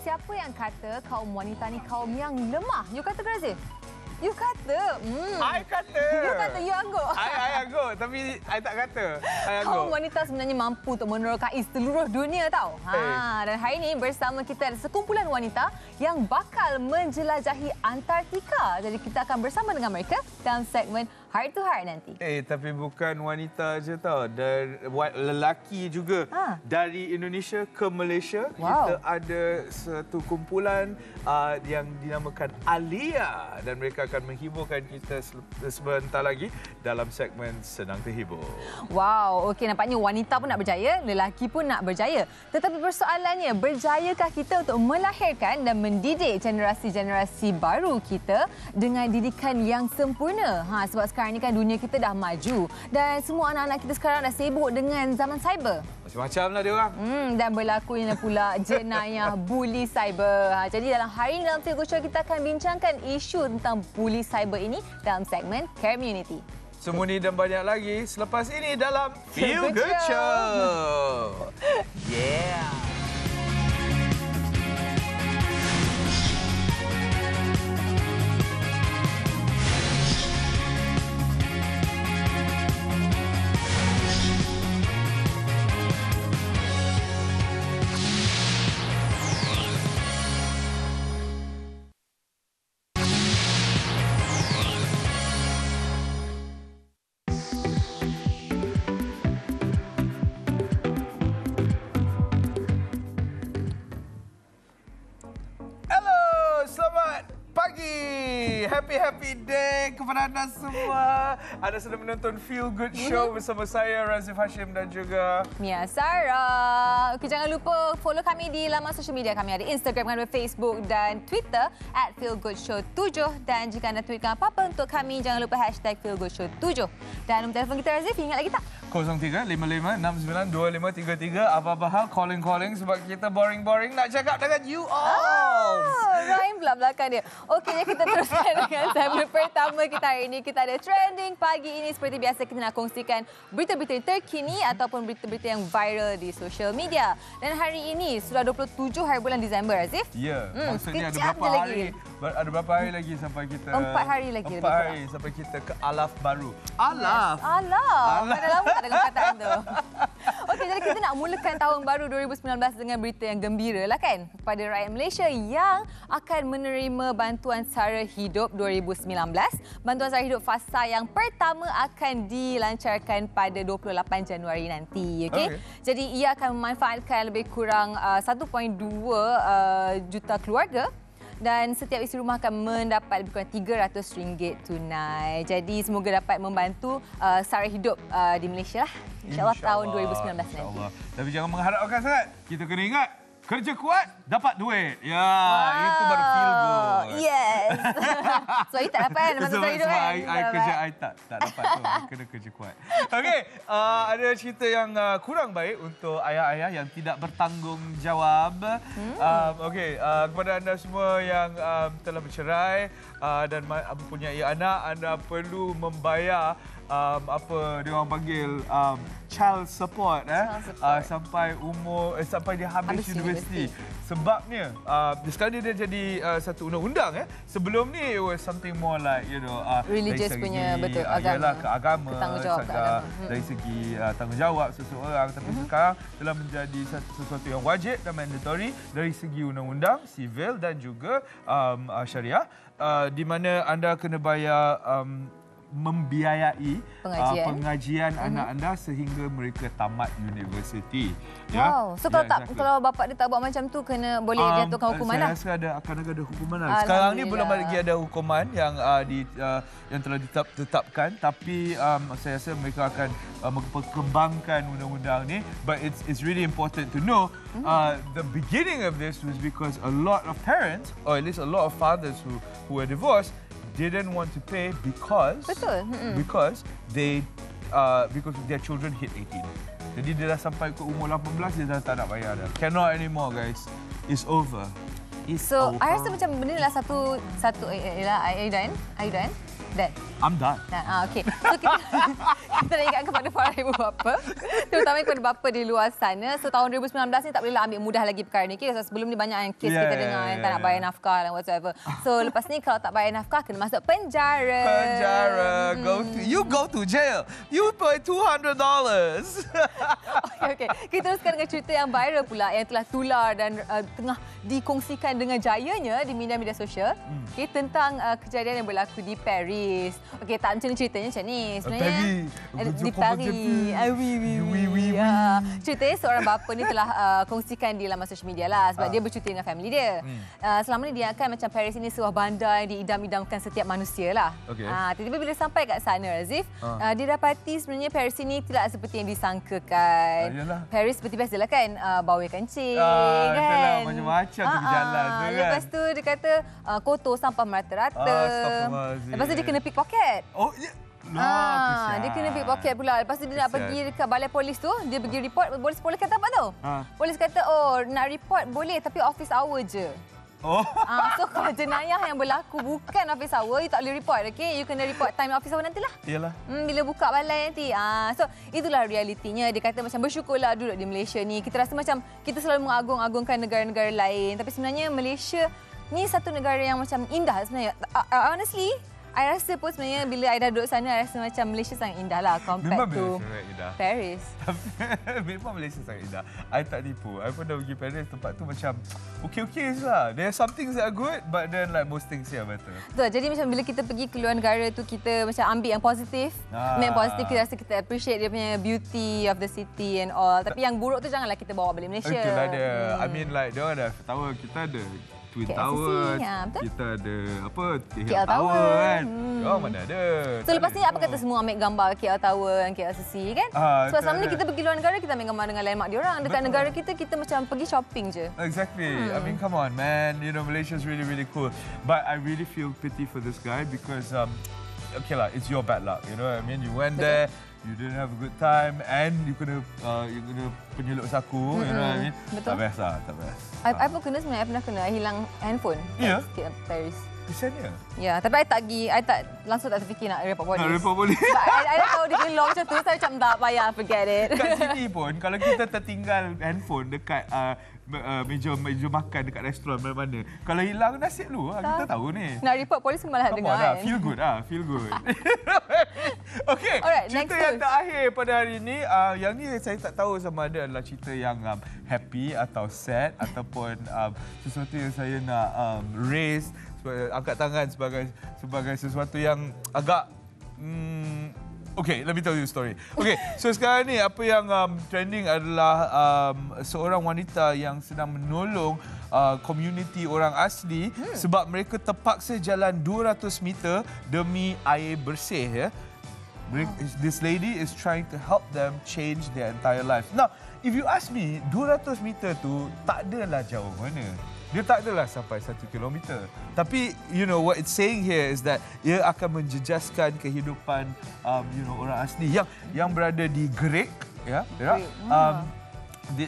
siapa yang kata kaum wanita ni kaum yang lemah? You kata ke, Razif? You kata. I kata. You kata you anggut. I anggut, tapi I tak kata. I anggut. Kaum wanita sebenarnya mampu untuk menerokai seluruh dunia tau. Dan hari ini bersama kita ada sekumpulan wanita yang bakal menjelajahi Antartika. Jadi kita akan bersama dengan mereka dalam segmen Heart to Heart nanti. Tapi bukan wanita je tau. Dan lelaki juga. Dari Indonesia ke Malaysia. Kita ada satu kumpulan yang dinamakan Alia. Dan mereka akan menghiburkan kita sebentar lagi dalam segmen Senang Terhibur. Wow, okey, nampaknya wanita pun nak berjaya, lelaki pun nak berjaya. Tetapi persoalannya, berjayakah kita untuk melahirkan dan mendidik generasi-generasi baru kita dengan didikan yang sempurna? Sebab sekarang ni kan dunia kita dah maju dan semua anak-anak kita sekarang dah sibuk dengan zaman cyber. Macam-macam lah dia orang. Dan berlakunya pula jenayah bully cyber. Jadi dalam hari ini dalam Feel Good Show kita akan bincangkan isu tentang bully cyber ini dalam segmen Community. Semua ni dan banyak lagi selepas ini dalam Feel Good Show. Yeah. Happy day kepada anda semua. Anda sedang menonton Feel Good Show bersama saya Razif Hashim dan juga Miasara. Okey, jangan lupa follow kami di laman sosial media kami. Ada Instagram, ada Facebook dan Twitter @feelgoodshow7. Dan jika anda tweetkan apa-apa untuk kami, jangan lupa #feelgoodshow7. Dan nombor telefon kita, Razif, ingat lagi tak? 0355692533. Apa-apa hal, calling sebab kita boring-boring nak cakap dengan you all. Rhyme pula belakang dia. Okey, jadi kita teruskan dengan segmen pertama kita hari ini. Kita ada trending pagi ini. Seperti biasa kita nak kongsikan berita-berita terkini ataupun berita-berita yang viral di social media. Dan hari ini sudah 27 hari bulan Disember, Razif. Ya, maksudnya ada berapa hari? Ada berapa hari lagi sampai kita 4 hari lagi. 4 hari sampai kita ke alaf baru. Alaf. Alaf. Dah lama tak dengar kataan tu. Okey, jadi kita nak mulakan tahun baru 2019 dengan berita yang gembira lah kan kepada rakyat Malaysia yang akan menerima bantuan sara hidup 2019. Bantuan sara hidup fasa yang pertama akan dilancarkan pada 28 Januari nanti. Okey. Jadi ia akan memanfaatkan lebih kurang 1.2 juta keluarga. Dan setiap isi rumah akan mendapat lebih kurang RM300 tunai. Jadi semoga dapat membantu sara hidup di Malaysia lah. InsyaAllah tahun 2019 nanti. Tapi jangan mengharapkan sangat. Kita kena ingat, kerja kuat, dapat duit. Ya, itu baru feel good. Yes. So, you tak dapat bantuan sara hidup kan? Sebab kerja I tak dapat tu. Kena kerja kuat. Okey, ada cerita yang kurang baik untuk ayah-ayah yang tidak bertanggungjawab. Okey, kepada anda semua yang telah bercerai dan mempunyai anak, anda perlu membayar apa dia orang panggil child support sampai umur sampai dia habis universiti. Sebabnya sekarang dia jadi satu undang-undang sebelum ni it was something more like religious punya betul agama. Keagama, tanggungjawab dari segi tanggungjawab seseorang, tapi sekarang telah menjadi sesuatu yang wajib dan mandatory dari segi undang-undang, sivil dan juga syariah, di mana anda kena bayar membiayai pengajian anak anda sehingga mereka tamat universiti. Wow. So kalau bapa dia tak buat macam tu, kena boleh jatuhkan hukuman lah. Saya rasa akan ada hukuman lah. Sekarang ni belum lagi ada hukuman yang telah ditetapkan, tapi saya rasa mereka akan memperkembangkan undang-undang ni. But it's really important to know the beginning of this was because a lot of parents, or at least a lot of fathers who were divorced, didn't want to pay because their children hit 18. Jadi dia dah sampai ke umur 18, dia dah tak nak bayar dah. Cannot anymore, guys. It's over. So, I rasa macam benda ni lah satu Aidan. Dan. I'm done. Okey. So kita nak ingat kepada para ibu bapa, terutama kepada bapa di luar sana. So tahun 2019 ni tak bolehlah ambil mudah lagi perkara ni. So, sebelum ni banyak yang kes kita dengar yang tak nak bayar nafkah dan whatsoever. So lepas ni kalau tak bayar nafkah kena masuk penjara. Go to jail. You pay $200. Okey. Kita teruskan dengan cerita yang viral pula yang telah tular dan tengah dikongsikan dengan jayanya di media-media sosial. Okey, tentang kejadian yang berlaku di Paris. Okey, tak macam ni ceritanya macam ni. Sebenarnya di Paris. Ceritanya seorang bapa ni telah kongsikan di laman social media lah sebab dia bercuti dengan family dia. Selama ni dia akan macam Paris ini sebuah bandar yang diidam-idamkan setiap manusia lah. Tiba-tiba bila sampai kat sana, Razif, dia dapati sebenarnya Paris ini tidak seperti yang disangkakan. Paris seperti biasalah kan, bau yang kencing kan. Macam-macam tu di jalan tu kan. Lepas tu dia kata kotor, sampah merata-rata. Lepas tu dia kena pickpocket. Dia kena pickpocket pula. Lepas tu dia nak pergi dekat balai polis tu, dia pergi report. Polis kata apa tau? Polis kata, nak report boleh tapi office hour je. So kalau jenayah yang berlaku bukan office hour, you tak boleh report, okay? You kena report time office hour nantilah. Iyalah. Bila buka balai nanti. So itulah realitinya. Dia kata macam bersyukurlah duduk di Malaysia ni. Kita rasa macam kita selalu mengagung-agungkan negara-negara lain. Tapi sebenarnya Malaysia ni satu negara yang macam indah sebenarnya. Honestly, I rasa pun sebenarnya bila I dah duduk sana, I rasa macam Malaysia sangat indah lah compared to Paris. Memang Malaysia sangat indah. I tak tipu. I pernah pergi Paris, tempat tu macam okey-okey je lah. There are some things that are good, but then like most things are better. Betul. Jadi macam bila kita pergi ke luar negara tu, kita macam ambil yang positif. Yang positif kita rasa kita appreciate dia punya beauty of the city and all. Tapi yang buruk tu janganlah kita bawa balik Malaysia. Itulah dia. I mean like dia orang dah tahu kita ada Twin Tower, kita ada apa KL Tower kan. Mana ada. So lepas ni apa kata semua ambil gambar KL Tower dan KLCC kan? Sebab selama ni kita pergi luar negara, kita ambil gambar dengan landmark diorang. Dekat negara kita macam pergi shopping je. Exactly. I mean come on man, you know Malaysia is really really cool. But I really feel pity for this guy because okay lah, it's your bad luck. You know what I mean? You went there, you didn't have a good time and you kena penyeluk saku, you know what I mean? Betul. Tak best lah, tak best. I pun kena sebenarnya, I pernah kena hilang handphone. Kat Paris. Kesiannya. Ya, tapi I tak langsung tak terfikir nak report polis. Nak report polis. I dah tahu dia gelong macam tu, saya macam tak payah, forget it. Kat sini pun, kalau kita tertinggal handphone dekat meja makan dekat restoran mana-mana, kalau hilang nasib lu lah, kita tahu ni. Nak report polis malah dengar kan. Feel good. Okey, cerita yang terakhir pada hari ini, yang ni saya tak tahu sama ada adalah cerita yang happy atau sad ataupun sesuatu yang saya nak raise, angkat tangan sebagai sesuatu yang agak okay, let me tell you a story. Okay, so sekarang ni apa yang trending adalah seorang wanita yang sedang menolong komuniti orang asli sebab mereka terpaksa jalan 200 meter demi air bersih. Ya. This lady is trying to help them change their entire life. Now, if you ask me, 200 meter tu tak adalah jauh mana. Dia tak adalah sampai 1 kilometer. Tapi, you know, what it's saying here is that ia akan menjejaskan kehidupan, orang asli yang berada di Greek, ya.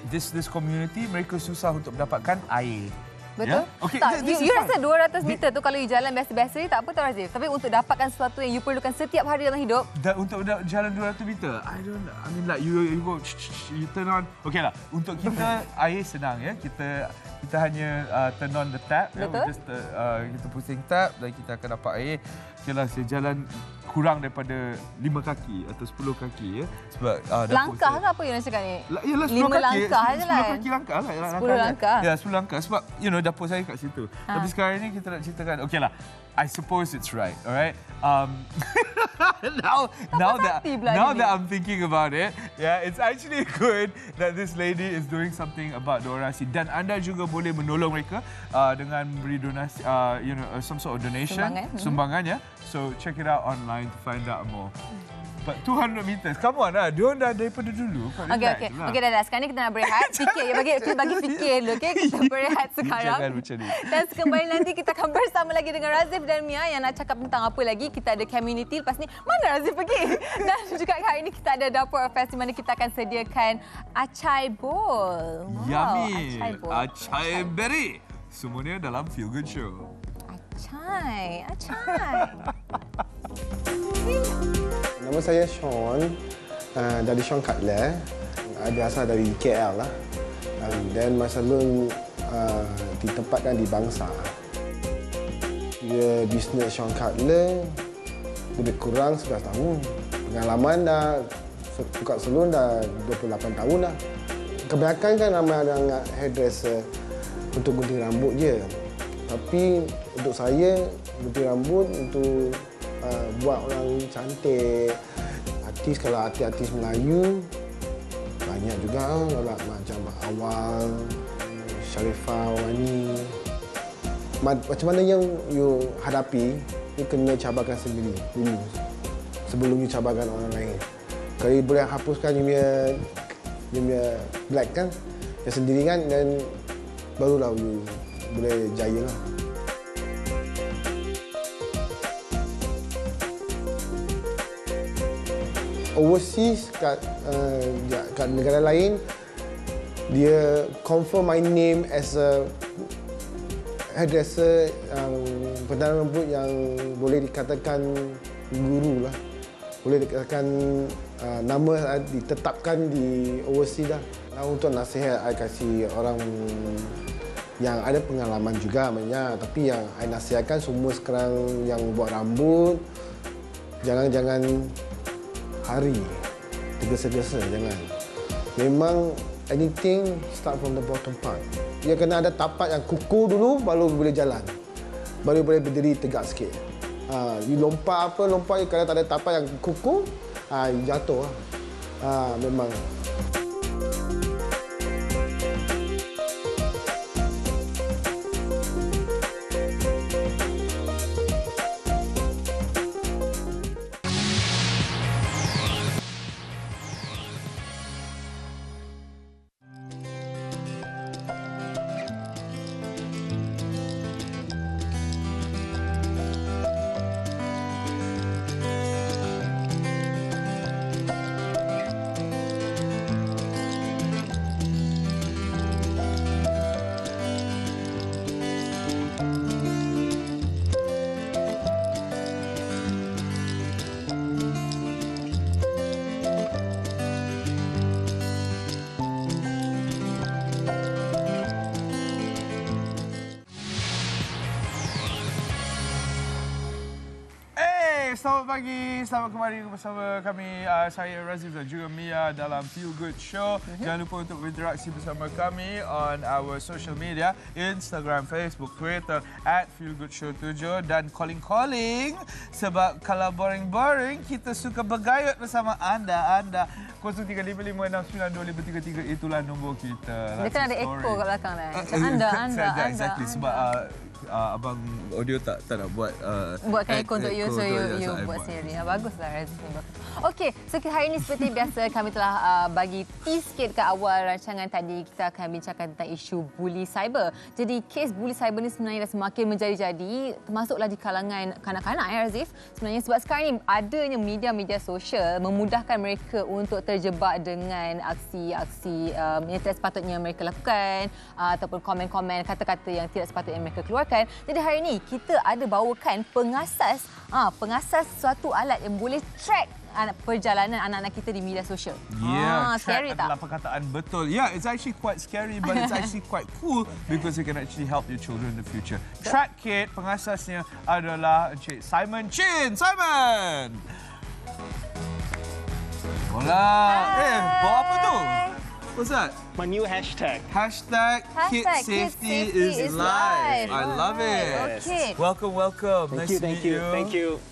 This community, mereka susah untuk mendapatkan air. Betul? Yeah? Okay, tak, you rasa 200 meter tu kalau you jalan biasa-biasa ni tak apa tau Razif. Tapi untuk dapatkan sesuatu yang you perlukan setiap hari dalam hidup. Dan untuk jalan 200 meter, I mean like you go, you turn on. Okay lah, untuk kita air senang ya. Kita hanya turn on the tap. Betul. Kita pusing tap dan kita akan dapat air. Okay lah, saya jalan kurang daripada 5 kaki atau 10 kaki ya. Sebab langkah ke apa yang nak cakap ni? Yalah 5 langkah je lah. 10 kaki langkah lah. 10 langkah. Ya, 10 langkah sebab dapur saya kat situ. Tapi sekarang ni kita nak ceritakan, okeylah. I suppose it's right, alright? Now that I'm thinking about it, yeah, it's actually good that this lady is doing something about the orang asli. Dan anda juga boleh menolong mereka dengan beri donasi, some sort of donation, sumbangan ya. So check it out online to find out more. But 200 meters, come on lah. Dia orang dah daripada dulu. Okay, dah. Sekarang ni kita nak berehat. Fikir, bagi fikir dulu, okay? Kita berehat sekarang. Jangan macam ni. Dan kembali nanti kita akan bersama lagi dengan Razif dan Mia yang nak cakap tentang apa lagi. Kita ada community. Lepas ni, mana Razif pergi? Dan juga hari ini kita ada dapur fest di mana kita akan sediakan acai bowl. Wow, yummy. Acai berry. Semuanya dalam Feel Good Show. Acai. Nama saya Sean, dari Sean Cutler. Berasal dari KL lah. Dan masa lalu ditempatkan di Bangsa. Dia bisnes Sean Cutler lebih kurang 11 tahun. Pengalaman dah tukar salon dah 28 tahun dah. Kebanyakan kan ramai orang hairdresser untuk gunting rambut je. Tapi untuk saya, gunting rambut untuk buat orang cantik. Artis, kalau artis Melayu, banyak juga macam Awal, Sharifah, Wani. Macam mana yang you hadapi, you kena cabarkan sendiri dulu sebelum you cabarkan orang lain. Kalau you boleh hapuskan you punya black kan, yang sendiri kan, dan barulah you boleh jaya lah. Overseas kat negara lain, dia confirm my name as a hairdresser pendanaan rambut yang boleh dikatakan guru lah. Boleh dikatakan nama ditetapkan di overseas dah. Nah, untuk nasihat, saya kasih orang yang ada pengalaman juga banyak. Tapi yang saya nasihatkan semua sekarang yang buat rambut, jangan hari tergesa-gesa, jangan. Memang anything start from the bottom part. Dia kena ada tapak yang kukuh dulu, baru boleh jalan. Baru boleh berdiri tegak sikit. You lompat kalau tak ada tapak yang kukuh, jatuh lah. Memang. Selamat pagi, selamat kembali bersama kami, saya Razif dan juga Mia dalam Feel Good Show. Jangan lupa untuk berinteraksi bersama kami on our social media, Instagram, Facebook, Twitter @feelgoodshow7 dan calling sebab kalau boring-boring kita suka bergayut bersama anda. 0355692533 itulah nombor kita. Dia kan ada echo kat belakang dah. Macam anda. Exactly, sebab abang audio tak nak buatkan echo untuk you, so you buat sendiri. Baguslah Razif. Okey, so hari ini seperti biasa kami telah bagi tease sikit kat awal rancangan tadi. Kita akan bincangkan tentang isu bully cyber. Jadi kes bully cyber ni sebenarnya dah semakin menjadi-jadi, termasuklah di kalangan kanak-kanak ya Razif. Sebenarnya sebab sekarang ni adanya media-media sosial memudahkan mereka untuk terjebak dengan aksi-aksi yang tidak sepatutnya mereka lakukan ataupun komen-komen kata-kata yang tidak sepatutnya mereka keluarkan. Jadi hari ini kita ada bawakan pengasas suatu alat yang boleh track perjalanan anak-anak kita di media sosial. Scary tak? Adalah perkataan betul. Yeah, it's actually quite scary, but it's actually quite cool because it can actually help your children in the future. Track Kit, pengasasnya adalah Encik Simon Chin. Simon! Hola! Bawa apa tu? What's that? My new hashtag. Hashtag Kid Safety is live. I love it. Okay. Welcome. Nice to meet you. Thank you.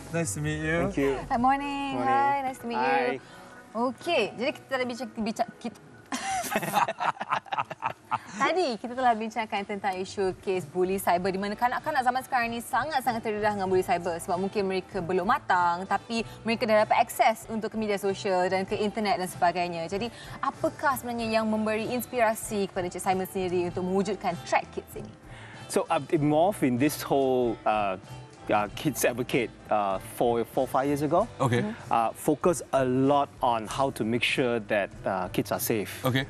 Nice to meet you. Thank you. Good morning. Hi, nice to meet you. Hi. Okey, jadi kita dah Tadi kita telah bincangkan tentang isu kes bully cyber di mana kanak-kanak zaman sekarang ini sangat-sangat terdedah dengan bully cyber sebab mungkin mereka belum matang tapi mereka dah dapat akses untuk ke media sosial dan ke internet dan sebagainya. Jadi apakah sebenarnya yang memberi inspirasi kepada Encik Simon sendiri untuk mewujudkan Track Kids ini? So involved in this whole kids advocate 4 or 5 years ago. Okay. Focus a lot on how to make sure that kids are safe. Okay.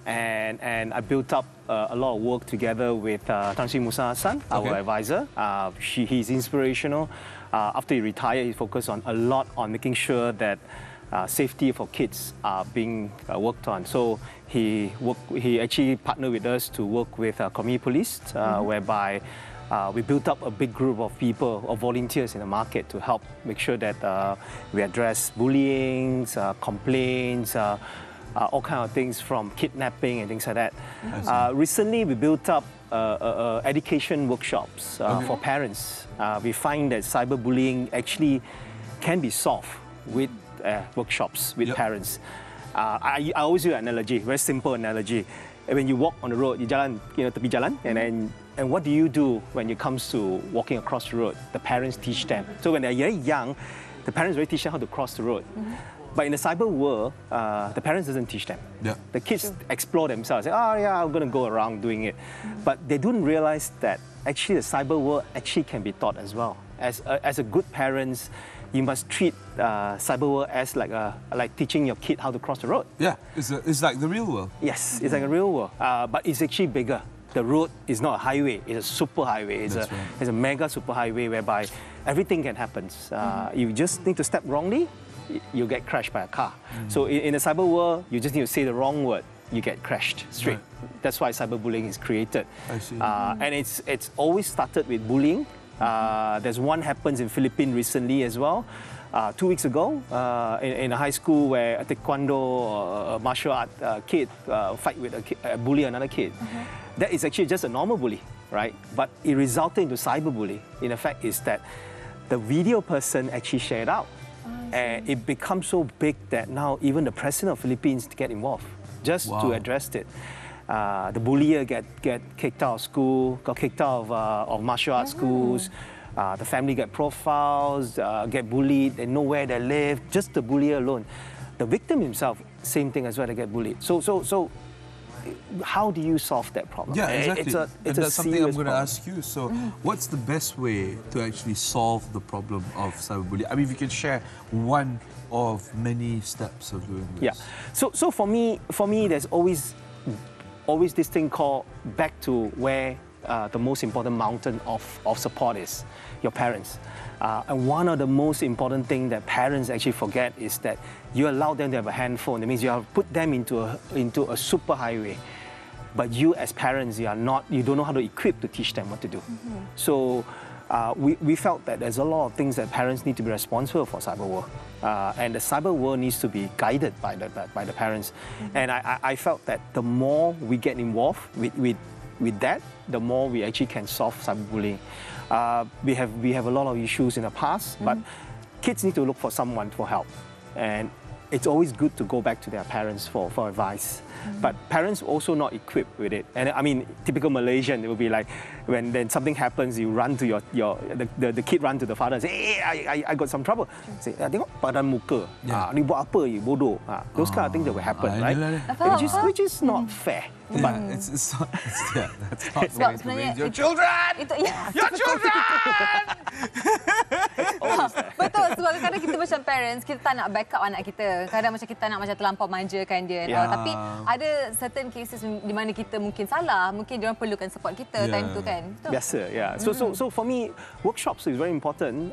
And I built up a lot of work together with Tan Sri Musa Hassan, our advisor. He's inspirational. After he retired, he focused a lot on making sure that safety for kids are being worked on. So he actually partnered with us to work with community police, whereby we built up a big group of people, of volunteers in the market to help make sure that we address bullying, complaints, all kinds of things from kidnapping and things like that. Recently, we built up education workshops for parents. We find that cyberbullying actually can be solved with workshops with parents. I always do an analogy, very simple analogy. When you walk on the road, you jalan, tepi jalan, and what do you do when it comes to walking across the road? The parents teach them. So when they're very young, the parents already teach them how to cross the road. But in the cyber world, the parents doesn't teach them. The kids explore themselves. Say, oh yeah, I'm going to go around doing it. But they don't realize that actually the cyber world actually can be taught as well. As a good parents, you must treat cyber world as like teaching your kid how to cross the road. Yeah, it's like the real world. Yes, it's like a real world, but it's actually bigger. The road is not a highway; it's a super highway. It's a mega super highway whereby everything can happen. You just need to step wrongly, you get crashed by a car. So in the cyber world, you just need to say the wrong word, you get crashed straight. That's why cyberbullying is created. I see. And it's always started with bullying. There's one happens in Philippines recently as well. 2 weeks ago, in a high school where a taekwondo martial art kid fight with a bully another kid. That is actually just a normal bully, right? But it resulted into cyberbully. In effect, is that the video person actually shared out, and it becomes so big that now even the president of Philippines get involved just to address it. The bullier get kicked out of school, got kicked out of martial arts schools. The family get profiles, get bullied, they know where they live, just the bullier alone. The victim himself, same thing as well, they get bullied. So how do you solve that problem? Yeah, exactly. It's that's something I'm going to problem. ask you. So what's the best way to actually solve the problem of cyberbullying? I mean, if you can share one of many steps of doing this. Yeah. So for me, there's always this thing called back to where the most important mountain of support is, your parents. And one of the most important things that parents actually forget is that you allow them to have a handphone. That means you have put them into a super highway. But you as parents, you don't know how to equip to teach them what to do. So we felt that there's a lot of things that parents need to be responsible for cyber world. And the cyber world needs to be guided by the parents. And I felt that the more we get involved with that, the more we actually can solve cyberbullying. We have a lot of issues in the past, but kids need to look for someone for help. And it's always good to go back to their parents for advice. But parents also not equipped with it. And I mean, typical Malaysian, it would be like, when then something happens, you run to the kid run to the father and say, hey, I got some trouble. Say, tengok padan muka. Ni buat apa you, bodoh. Those kind of things that will happen, right? Which is not fair. But it's not, that's not the way to raise your children! Your children! Betul, sebab kadang kita macam parents, kita tak nak backup anak kita. Kadang macam kita nak macam terlampau manjakan dia. Tapi ada certain cases di mana kita mungkin salah, mungkin dia orang perlukan support kita time tu kan. Biasa, yeah. So for me, workshops is very important.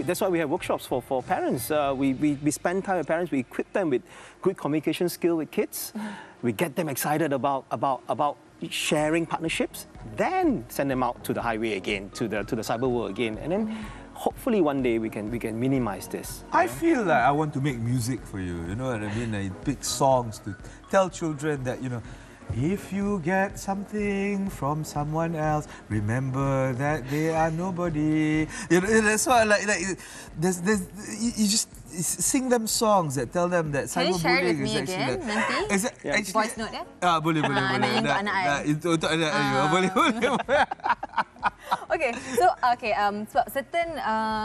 That's why we have workshops for parents. We spend time with parents, we equip them with good communication skill with kids. We get them excited about sharing partnerships, then send them out to the highway again, to the cyber world again, and then hopefully one day we can minimize this. I feel like I want to make music for you. You know what I mean? Like big songs to tell children that, you know, if you get something from someone else, remember that they are nobody. You know, that's why like you just sing them songs that tell them that cyberbullying is actually. Nanti? Voice note ya? Boleh. Untuk anak Untuk anak. Boleh. Okay, so sebab certain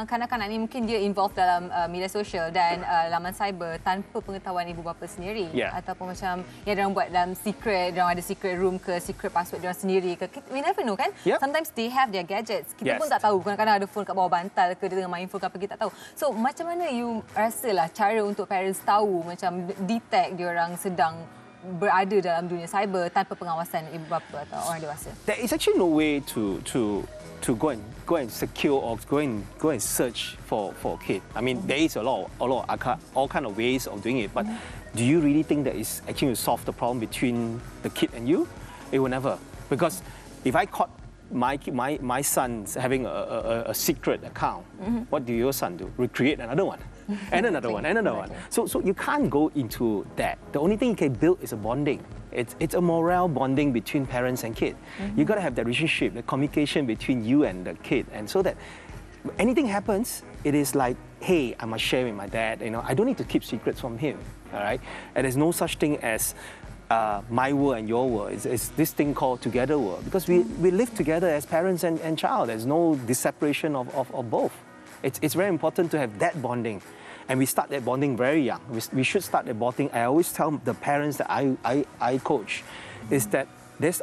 kanak-kanak ni mungkin dia involved dalam media sosial dan laman cyber tanpa pengetahuan ibu bapa sendiri, ataupun macam yang diorang buat dalam secret, diorang ada secret room ke, secret password diorang sendiri ke. We never know kan? Sometimes they have their gadgets. Kita pun tak tahu. Kadang-kadang ada phone kat bawah bantal ke, dia tengah main phone ke apa, kita tak tahu. So macam mana you rasalah cara untuk parents tahu, macam detect diorang sedang berada dalam dunia cyber tanpa pengawasan ibu bapa atau orang dewasa? There is actually no way to go and secure or go and search for a kid. I mean, there is all kind of ways of doing it, but do you really think that is actually to solve the problem between the kid and you? It will never, because if I caught my son's having a secret account, what do your son do? Recreate another one. And another one, and another one. So you can't go into that. The only thing you can build is a bonding. It's a moral bonding between parents and kid. You got to have that relationship, the communication between you and the kid, and so that anything happens, it is like, hey, I must share with my dad. I don't need to keep secrets from him. All right, and there's no such thing as my world and your world. It's this thing called together world, because we live together as parents and child. There's no separation of both. It's very important to have that bonding. And we start that bonding very young. We should start that bonding. I always tell the parents that I coach is that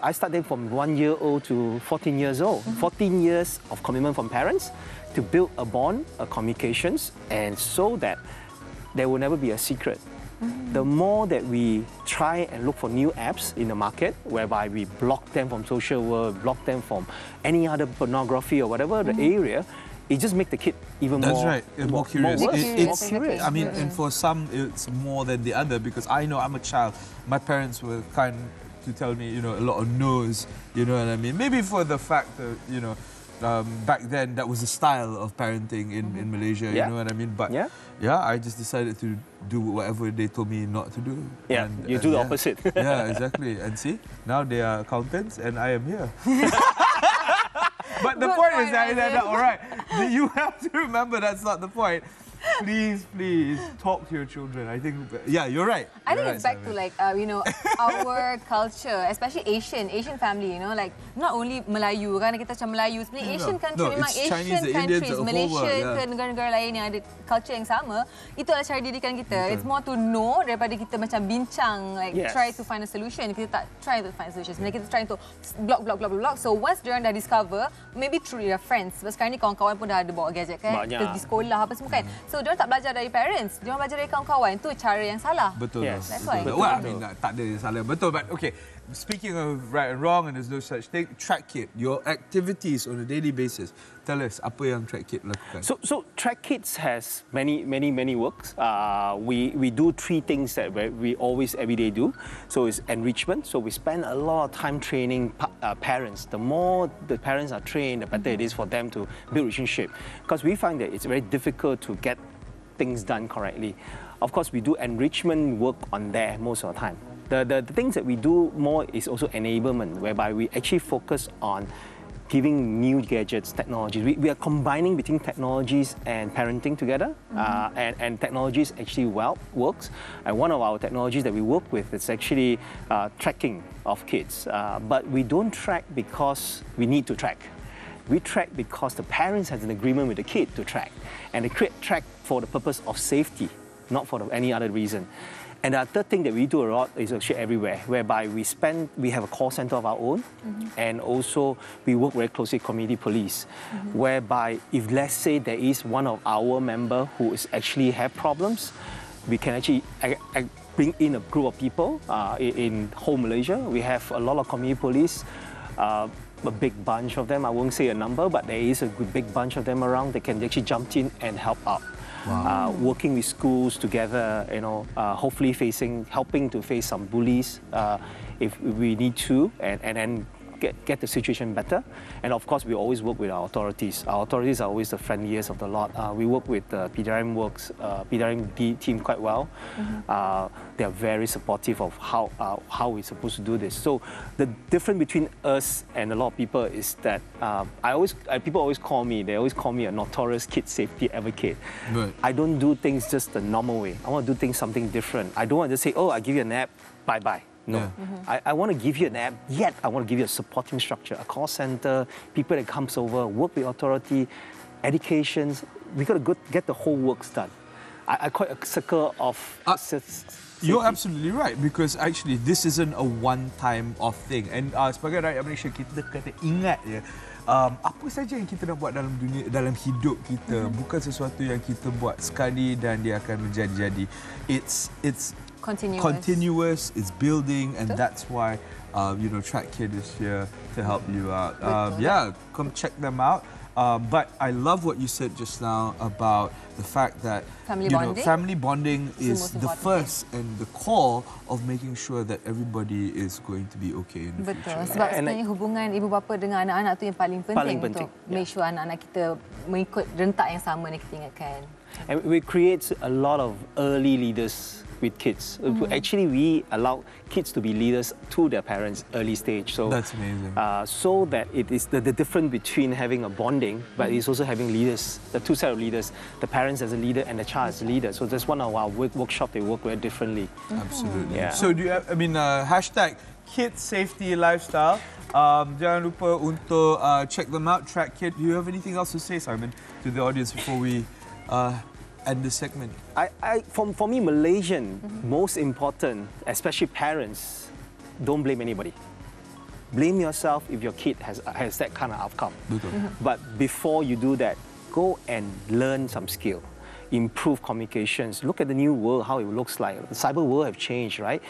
I start them from 1 year old to 14 years old. 14 years of commitment from parents to build a bond, a communications, and so that there will never be a secret. The more that we try and look for new apps in the market, whereby we block them from social world, block them from any other pornography or whatever the area, it just makes the kid even more... That's right, more curious. It's curious. I mean, and for some, it's more than the other, because I know I'm a child. My parents were kind to tell me, a lot of no's, you know what I mean? Maybe for the fact that, back then, that was the style of parenting in Malaysia, you know what I mean? But I just decided to do whatever they told me not to do. Yeah, you do the opposite. Yeah, exactly. And see, now they are accountants and I am here. But the point is that, all right, you have to remember that's not the point. Please talk to your children. I think, you're right. I think it's back to our culture, especially Asian family. Like not only Melayu, kan kita macam Melayu. Sebenarnya Asian country memang Asian countries, Malaysia ke negara-negara lain yang ada culture yang sama. Itu adalah cara didikan kita. It's more to know daripada kita macam bincang, try to find a solution. Kita tak try to find a solution. Sebenarnya kita try untuk block. So once diorang dah discover, maybe through their friends. Sebab sekarang ni kawan-kawan pun dah ada bawa gadget kan. Di sekolah apa semua kan. So diorang tak belajar dari parents, diorang belajar dari kawan-kawan. Itu cara yang salah. Betul. Yes. That's why. Well, I mean, tak ada yang salah. Betul, but okay. Speaking of right and wrong, and there's no such thing, Track Kit, your activities on a daily basis. Tell us, apa yang Track Kit lakukan? So Track Kits has many works. We do 3 things that we always everyday do. So it's enrichment. So we spend a lot of time training parents. The more the parents are trained, the better it is for them to build relationship. Because we find that it's very difficult to get things done correctly. Of course, we do enrichment work on there most of the time. The things that we do more is also enablement, whereby we actually focus on giving new gadgets, technologies. We are combining between technologies and parenting together, and technologies actually works. And one of our technologies that we work with is actually tracking of kids. But we don't track because we need to track. We track because the parents has an agreement with the kid to track. And they track for the purpose of safety, not for any other reason. And the third thing that we do a lot is actually everywhere, whereby we have a call center of our own, and also we work very closely with community police, whereby if let's say there is one of our member who is actually have problems, we can actually bring in a group of people in whole Malaysia. We have a lot of community police, a big bunch of them. I won't say a number, but there is a big bunch of them around. They can actually jump in and help out. Wow. Working with schools together, hopefully helping to face some bullies if we need to, and then get the situation better. And of course, we always work with our authorities. Our authorities are always the friendliest of the lot. We work with the PDRM team quite well. They are very supportive of how we're supposed to do this. So the difference between us and a lot of people is that people always call me a notorious kid safety advocate. Right. I don't do things just the normal way. I want to do things something different. I don't want to just say, oh, I give you a nap, bye-bye. No. I want to give you an app, yet I want to give you a supporting structure, a call center, people that comes over, work with authority, educations. We got to get the whole works done. I call it a circle of... You're absolutely right, because actually this isn't a one-time off thing. And sebagai rakyat Malaysia, kita kena ingat ya, apa saja yang kita nak buat dalam dunia, dalam hidup kita, bukan sesuatu yang kita buat sekali dan dia akan menjadi-jadi. It's continuous, it's building, and that's why Track Kid is here to help you out. Yeah, come check them out. But I love what you said just now about the fact that family bonding is the first and the core of making sure that everybody is going to be okay in the future. Betul. Sebab sebenarnya hubungan ibu bapa dengan anak-anak tu yang paling penting untuk make sure anak-anak kita mengikut rentak yang sama yang kita ingatkan. And we create a lot of early leaders with kids. Actually, we allow kids to be leaders to their parents early stage. So that's amazing. So that it is the difference between having a bonding, but it's also having leaders, the two set of leaders, the parents as a leader and the child as a leader. So that's one of our workshop. They work very differently. Absolutely. Yeah. So do you have, hashtag Kid Safety Lifestyle. Jangan lupa untuk check them out. Track Kid. Do you have anything else to say, Simon, to the audience before we end the segment? For me, Malaysian, most important, especially parents, don't blame anybody. Blame yourself if your kid has that kind of outcome. But before you do that, go and learn some skill. Improve communications. Look at the new world, how it looks like. The cyber world have changed, right?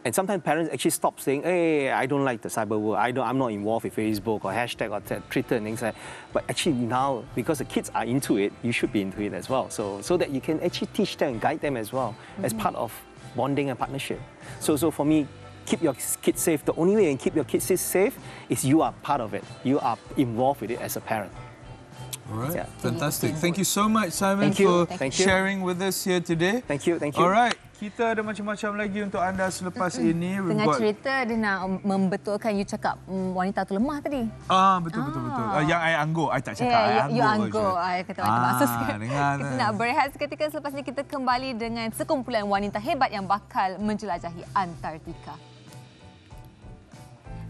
And sometimes parents actually stop saying, hey, I don't like the cyber world. I'm not involved with Facebook or hashtag or Twitter and things like that. But actually now, because the kids are into it, you should be into it as well. So that you can actually teach them and guide them as well as part of bonding and partnership. So for me, keep your kids safe. The only way you can keep your kids safe is you are part of it. You are involved with it as a parent. All right, fantastic. Thank you so much, Simon, for sharing with us here today. Thank you. All right, kita ada macam-macam lagi untuk anda selepas ini. Tengah cerita dia nak membetulkan you cakap wanita tu lemah tadi. Betul. Yang I anggur, I tak cakap. You anggur. I kata macam maksud sikit. Kita nak berehat seketika, selepas ini kita kembali dengan sekumpulan wanita hebat yang bakal menjelajahi Antartika.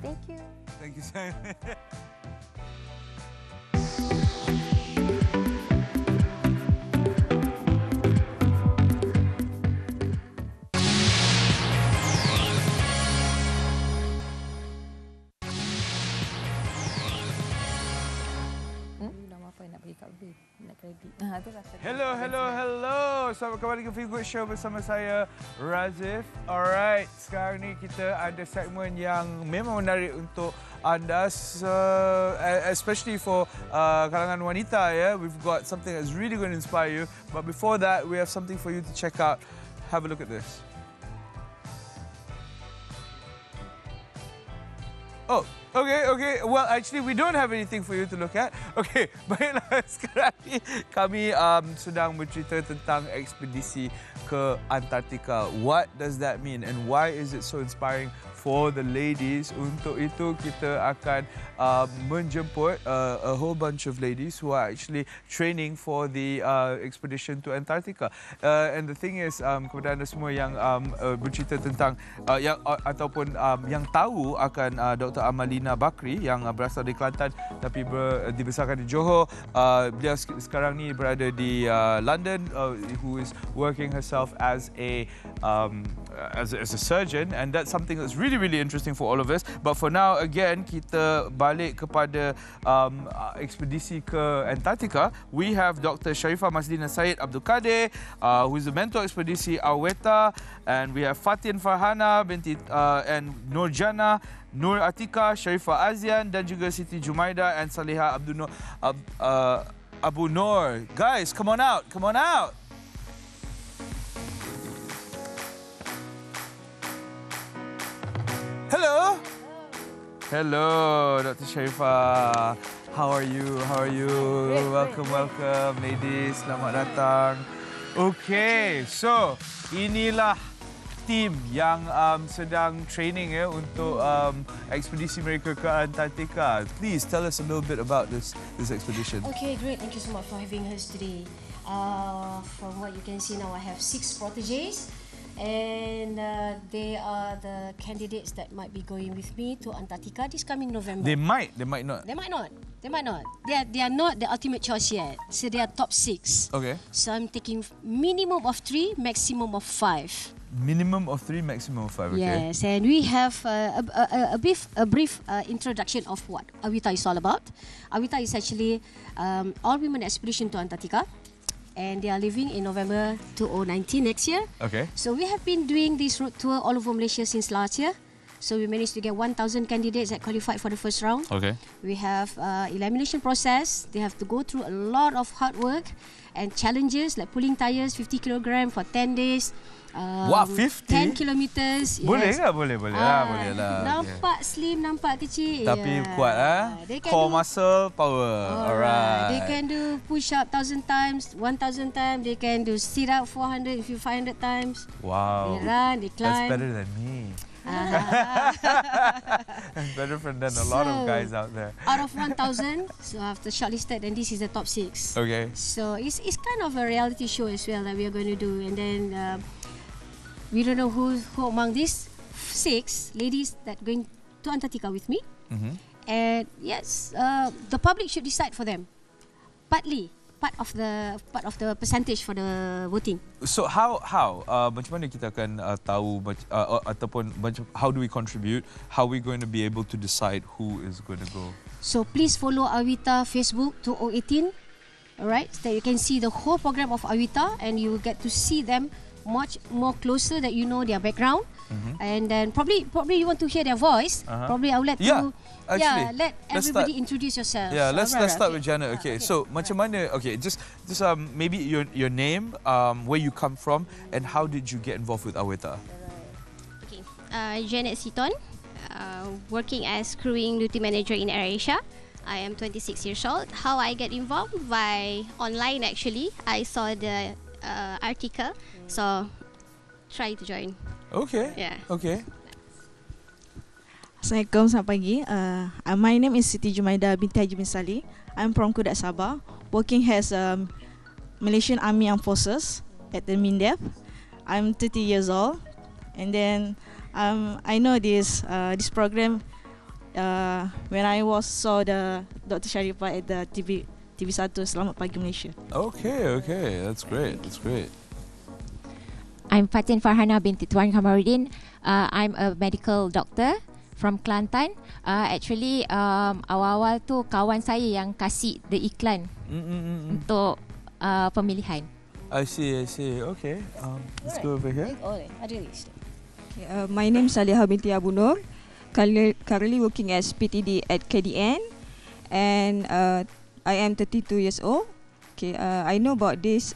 Thank you. Thank you, Simon. Hello. Selamat kembali ke Feel Good Show bersama saya, Razif. Alright, sekarang ni kita ada segmen yang memang menarik untuk anda, especially for kalangan wanita. We've got something that's really going to inspire you. But before that, we have something for you to check out. Have a look at this. Oh, okay. Well, actually, we don't have anything for you to look at. Okay, baiklah. Sekarang ni kami sedang bercerita tentang ekspedisi ke Antartika. What does that mean and why is it so inspiring for the ladies? Untuk itu, kita akan menjemput a whole bunch of ladies who are actually training for the expedition to Antarctica. And the thing is, kepada anda semua yang bercerita tentang yang tahu akan Dr. Amalina Bakri yang berasal dari Kelantan tapi dibesarkan di Johor. Dia sekarang ni berada di London, who is working herself as a surgeon, and that's something that's really interesting for all of us. But for now, again, kita balik kepada ekspedisi ke Antarctica. We have Dr. Sharifah Maslina Syed Abdul Kadir, who is the mentor ekspedisi Aweta, and we have Fatin Farhana binti and Nurjana, Nur Atika, Sharifah Azian, dan juga Siti Jumaida and Saliha Abu Nur. Guys, come on out. Hello, Dr. Sharifah. How are you? Welcome, ladies. Selamat datang. Okay, so inilah tim yang sedang training untuk ekspedisi mereka ke Antartika. Please tell us a little bit about this expedition. Okay, great. Thank you so much for having us today. From what you can see now, I have 6 proteges. And they are the candidates that might be going with me to Antarctica this coming November. They might not. They might not. They are not the ultimate choice yet. So they are top 6. Okay. So I'm taking minimum of 3, maximum of 5. Minimum of 3, maximum of 5. Okay. Yes, and we have a brief introduction of what Awita is all about. Awita is actually all-women expedition to Antarctica, and they are leaving in November 2019 next year. Okay. So we have been doing this road tour all over Malaysia since last year. So we managed to get 1,000 candidates that qualified for the first round. Okay. We have elimination process. They have to go through a lot of hard work and challenges like pulling tires 50 kg for 10 days. Wah, 50? 10 kilometers. Boleh yes. ke? Boleh lah. Nampak slim, nampak kecil. Tapi kuat lah. Core muscle, power. Alright. They can do push up 1,000 times, 1,000 times. They can do sit up 400, 500 times. Wow. They run, they climb. That's better than me. That's better than a lot of guys out there. Out of 1,000, so after shortlisted, then this is the top 6. Okay. So it's kind of a reality show as well that we are going to do, and then we don't know who among these 6 ladies that going to Antarctica with me. And yes, the public should decide for them. Partly part of the percentage for the voting. So how macam mana kita akan tahu ataupun how do we contribute? How are we going to be able to decide who is going to go? So please follow Awita Facebook 2018. Alright, so that you can see the whole program of Awita, and you will get to see them much more closer, that you know their background. And then probably you want to hear their voice. Probably I would like to let everybody introduce yourself. Yeah, let's start with Janet. Okay, so macam mana? Okay, just maybe your name, where you come from, and how did you get involved with Awita? Okay, Janet Siton, working as crewing duty manager in AirAsia. I am 26 years old. How I get involved? By online actually. I saw the article, so try to join. Okay. Yeah. Okay. Assalamualaikum, selamat pagi. My name is Siti Jumaida binti Haji bin Salih. I'm from Kudat, Sabah, working as Malaysian Army Armed Forces at the MINDEF. I'm 30 years old, and then I know this program when I saw the Dr. Sharifah at the TV1 Selamat Pagi Malaysia. Okay, that's great. I'm Fatin Farhana binti Tuan Kamaruddin. I'm a medical doctor from Kelantan. Actually, awal-awal tu kawan saya yang kasih the iklan untuk pemilihan. I see. Okay, let's go over here. My name is Saliha binti Abu Nur. Currently working as PTD at KDN, and I am 32 years old. Okay, I know about this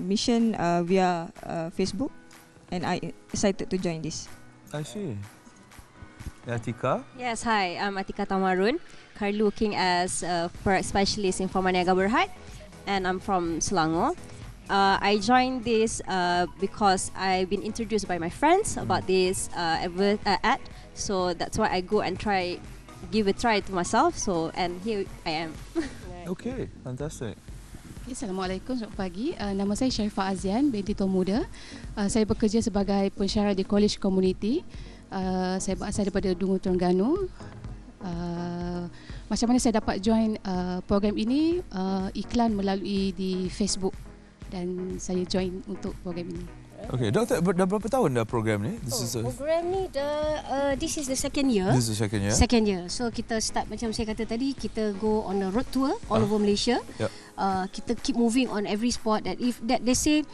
mission via Facebook, and I excited to join this. I see. Atika? Yes, hi. I'm Atika Tamarun, currently working as a product specialist in Forma Niaga Berhad, and I'm from Selangor. I joined this because I've been introduced by my friends about this ad, so that's why I go and give a try to myself. So, and here I am. Okay, fantastic. Assalamualaikum, selamat pagi. Nama saya Sharifah Azian binti Tuan Muda. Saya bekerja sebagai pensyarah di College Community. Saya berasal daripada Dungu, Terengganu. Macam mana saya dapat join program ini? Iklan melalui di Facebook, dan saya join untuk program ini. Okay, Doktor, dah berapa tahun dah program ni? Program ni this is the second year. This is the second year. Second year. So kita start macam saya kata tadi, kita go on a road tour all over Malaysia. Yep. Kita keep moving on every spot that they say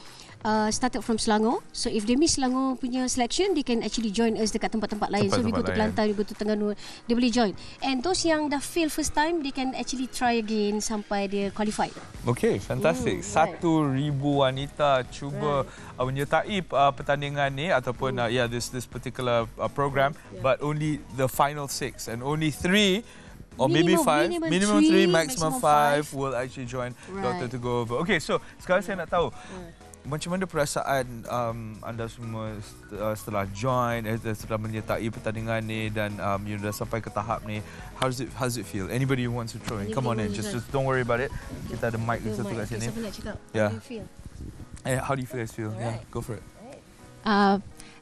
started from Selangor. So if they miss Selangor punya selection, they can actually join us dekat tempat-tempat lain. So we go to Kelantan, we go to Terengganu, they boleh join. And those yang dah fail first time, they can actually try again sampai dia qualified. Okay, fantastic. 1,000 wanita cuba menyertai pertandingan ni ataupun this particular program, but only the final 6 and only 3 or maybe 5, minimum 3, maximum 5 will actually join Doctor to go over. Okay, so sekarang saya nak tahu macam mana perasaan anda semua setelah join, setelah menyertai pertandingan ni dan dah sampai ke tahap ni? How does it feel? Anybody who wants to throw in, come on in. Just don't worry about it. Kita ada mic satu kat sini. Siapa nak cakap? Yeah. How do you feel? How do you guys feel? Yeah, go for it.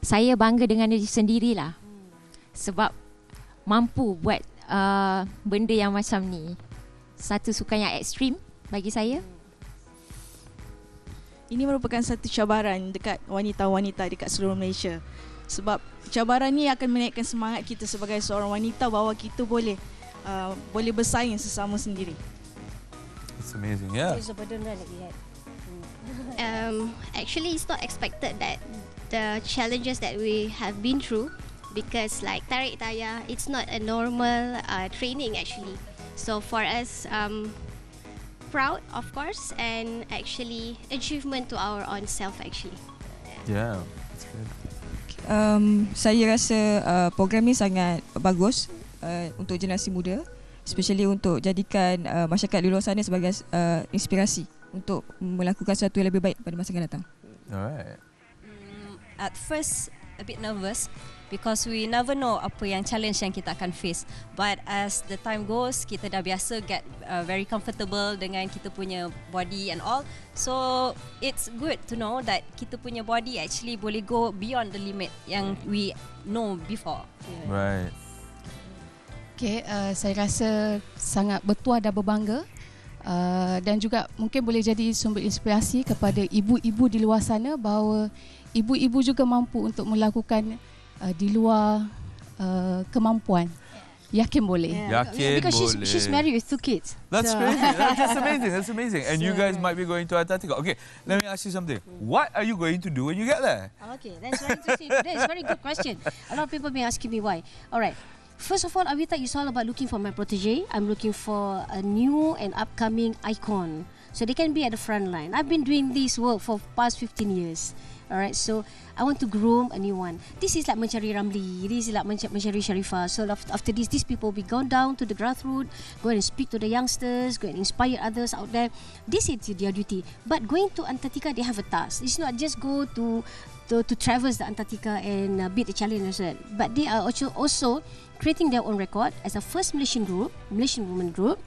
saya bangga dengan diri sendirilah. Sebab mampu buat benda yang macam ni. Satu sukan yang ekstrim bagi saya. Ini merupakan satu cabaran dekat wanita-wanita dekat seluruh Malaysia. Sebab cabaran ni akan menaikkan semangat kita sebagai seorang wanita bahawa kita boleh bersaing sesama sendiri. It's amazing, yeah. It's a burden that we had. Actually, it's not expected that the challenges that we have been through, because like tarik tayar, it's not a normal training actually. So for us, proud of course, and actually achievement to our own self actually. Yeah, that's good. Saya rasa program ni sangat bagus untuk generasi muda, especially untuk jadikan masyarakat di luar sana sebagai inspirasi untuk melakukan sesuatu yang lebih baik pada masa akan datang. Alright. At first a bit nervous because we never know apa yang challenge yang kita akan face, but as the time goes kita dah biasa get very comfortable dengan kita punya body and all, so it's good to know that kita punya body actually boleh go beyond the limit yang we know before. Right. Okay, saya rasa sangat bertuah dan berbangga, dan juga mungkin boleh jadi sumber inspirasi kepada ibu-ibu di luar sana bahawa ibu-ibu juga mampu untuk melakukan di luar kemampuan. Yakin boleh. Yakin Because boleh. she's married with 2 kids. That's crazy. That's amazing. That's amazing. And you guys might be going to Antarctica. Okay, let me ask you something. What are you going to do when you get there? Okay, that's very interesting. That is a very good question. A lot of people been asking me why. All right. First of all, Avita is all about looking for my protege. I'm looking for a new and upcoming icon, so they can be at the front line. I've been doing this work for past 15 years. Alright, so I want to groom a new one. This is like mencari Ramli. This is like mencari Sharifah. So after this, these people will be gone down to the grassroots, go and speak to the youngsters, go and inspire others out there. This is their duty. But going to Antarctica, they have a task. It's not just go to traverse the Antarctica and beat the challenge, but they are also creating their own record as a first Malaysian woman group,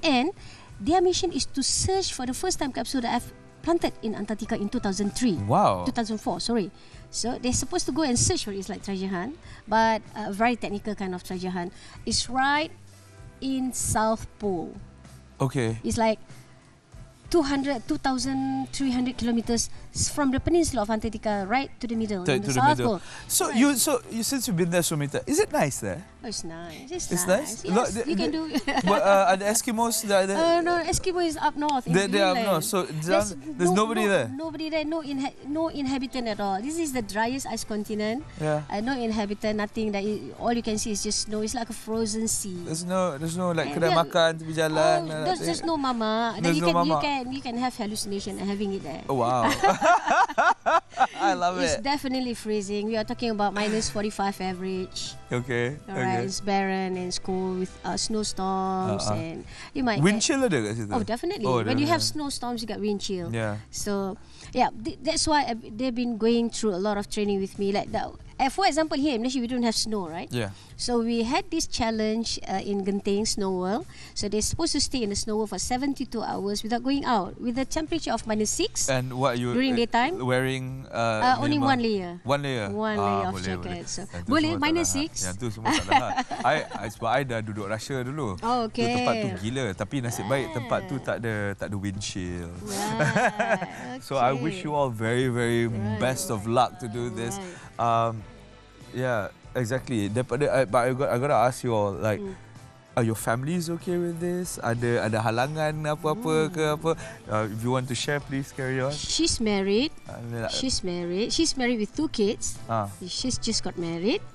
and their mission is to search for the first time capsule that I've planted in Antarctica in 2003. Wow. 2004, sorry. So they're supposed to go and search for it. It's like treasure hunt, but a very technical kind of treasure hunt. It's right in South Pole. Okay. It's like 2,300 kilometers from the peninsula of Antarctica right to the middle, in the South Pole. So you since you've been there so many times, is it nice there? Oh, it's nice. It's nice. Yes, you can do. But, are the Eskimos there? No, Eskimo is up north. They're up north, so there's nobody there. Nobody there. No inhabitant at all. This is the driest ice continent. Yeah. No inhabitant. Nothing. All you can see is just snow. It's like a frozen sea. There's no like kedai makan tepi jalan. There's no mama. Then you can have hallucination and having it there. Oh, wow. I love It's it. definitely freezing. We are talking about minus 45 average. Okay. Alright, it's barren and it's cold with snowstorms and you might wind chill ada kat situ? Oh, definitely. When you have snowstorms, you got wind chill. Yeah. So, yeah, that's why they've been going through a lot of training with me. Like that. For example, here in Malaysia, we don't have snow, right? Yeah. So we had this challenge in Genting Snow World. So they're supposed to stay in the snow world for 72 hours without going out, with a temperature of -6. And what you during daytime wearing? Only one layer. One layer. One layer of jacket. So boleh -6. Yang tu semua tak tahan. Sebab I dah duduk Russia dulu. Oh, okay. Tu tempat tu gila, tapi nasib baik tempat tu tak ada wind chill. Right. So I wish you all very best of luck to do this. Yeah, exactly. But I gotta ask you all, like, are your families okay with this? Ada halangan apa-apa ke apa? If you want to share, please carry on. She's married. She's married with 2 kids. She's just got married.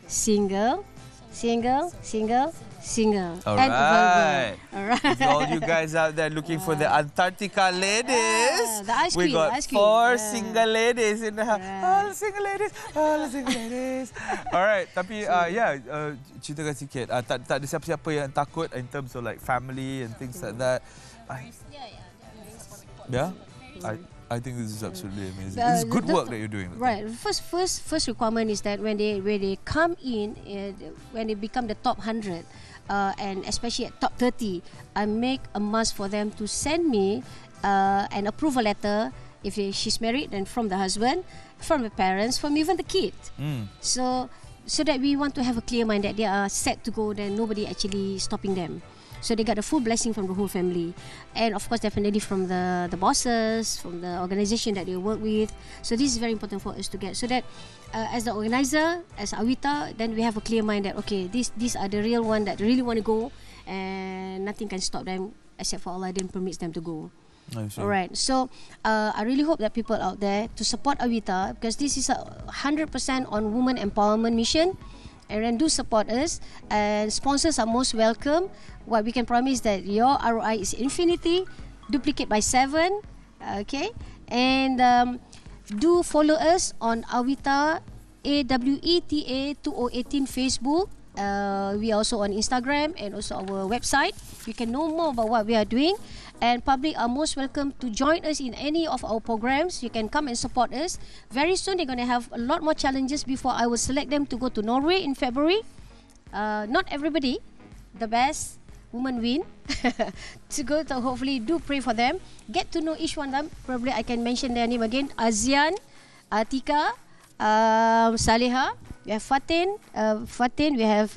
Single. All and right. Alright. All you guys out there looking for the Antarctica ladies, the ice we cream, got ice cream. 4 single ladies in the house. All single ladies. All right. Tapi ceritakan sikit. Tak ada siapa-siapa yang takut in terms of like family and things like that. Yeah. I think this is absolutely amazing. This is good work that you're doing. Right. First requirement is that when they come in, when they become the top 100, and especially at top 30, I make a must for them to send me an approval letter If she's married, then from the husband, from the parents, from even the kid. So that we want to have a clear mind that they are set to go, then nobody actually stopping them. So they got the full blessing from the whole family. And of course, definitely from the bosses, from the organization that they work with. So this is very important for us to get. So that as the organizer, as Awita, then we have a clear mind that, okay, these are the real one that really want to go, and nothing can stop them except for Allah then permits them to go. Alright, so I really hope that people out there to support Awita, because this is a 100% on women empowerment mission, and then do support us, and sponsors are most welcome. What we can promise that your ROI is infinity, duplicate by 7, okay, and do follow us on Awita AWETA 2018 Facebook. We are also on Instagram and also our website. You can know more about what we are doing. And public are most welcome to join us in any of our programs. You can come and support us. Very soon they're going to have a lot more challenges before I will select them to go to Norway in February. Not everybody, the best women win. To go to, hopefully do pray for them. Get to know each one of them. Probably I can mention their name again. Azian, Atika, Saleha, we have Fatin, we have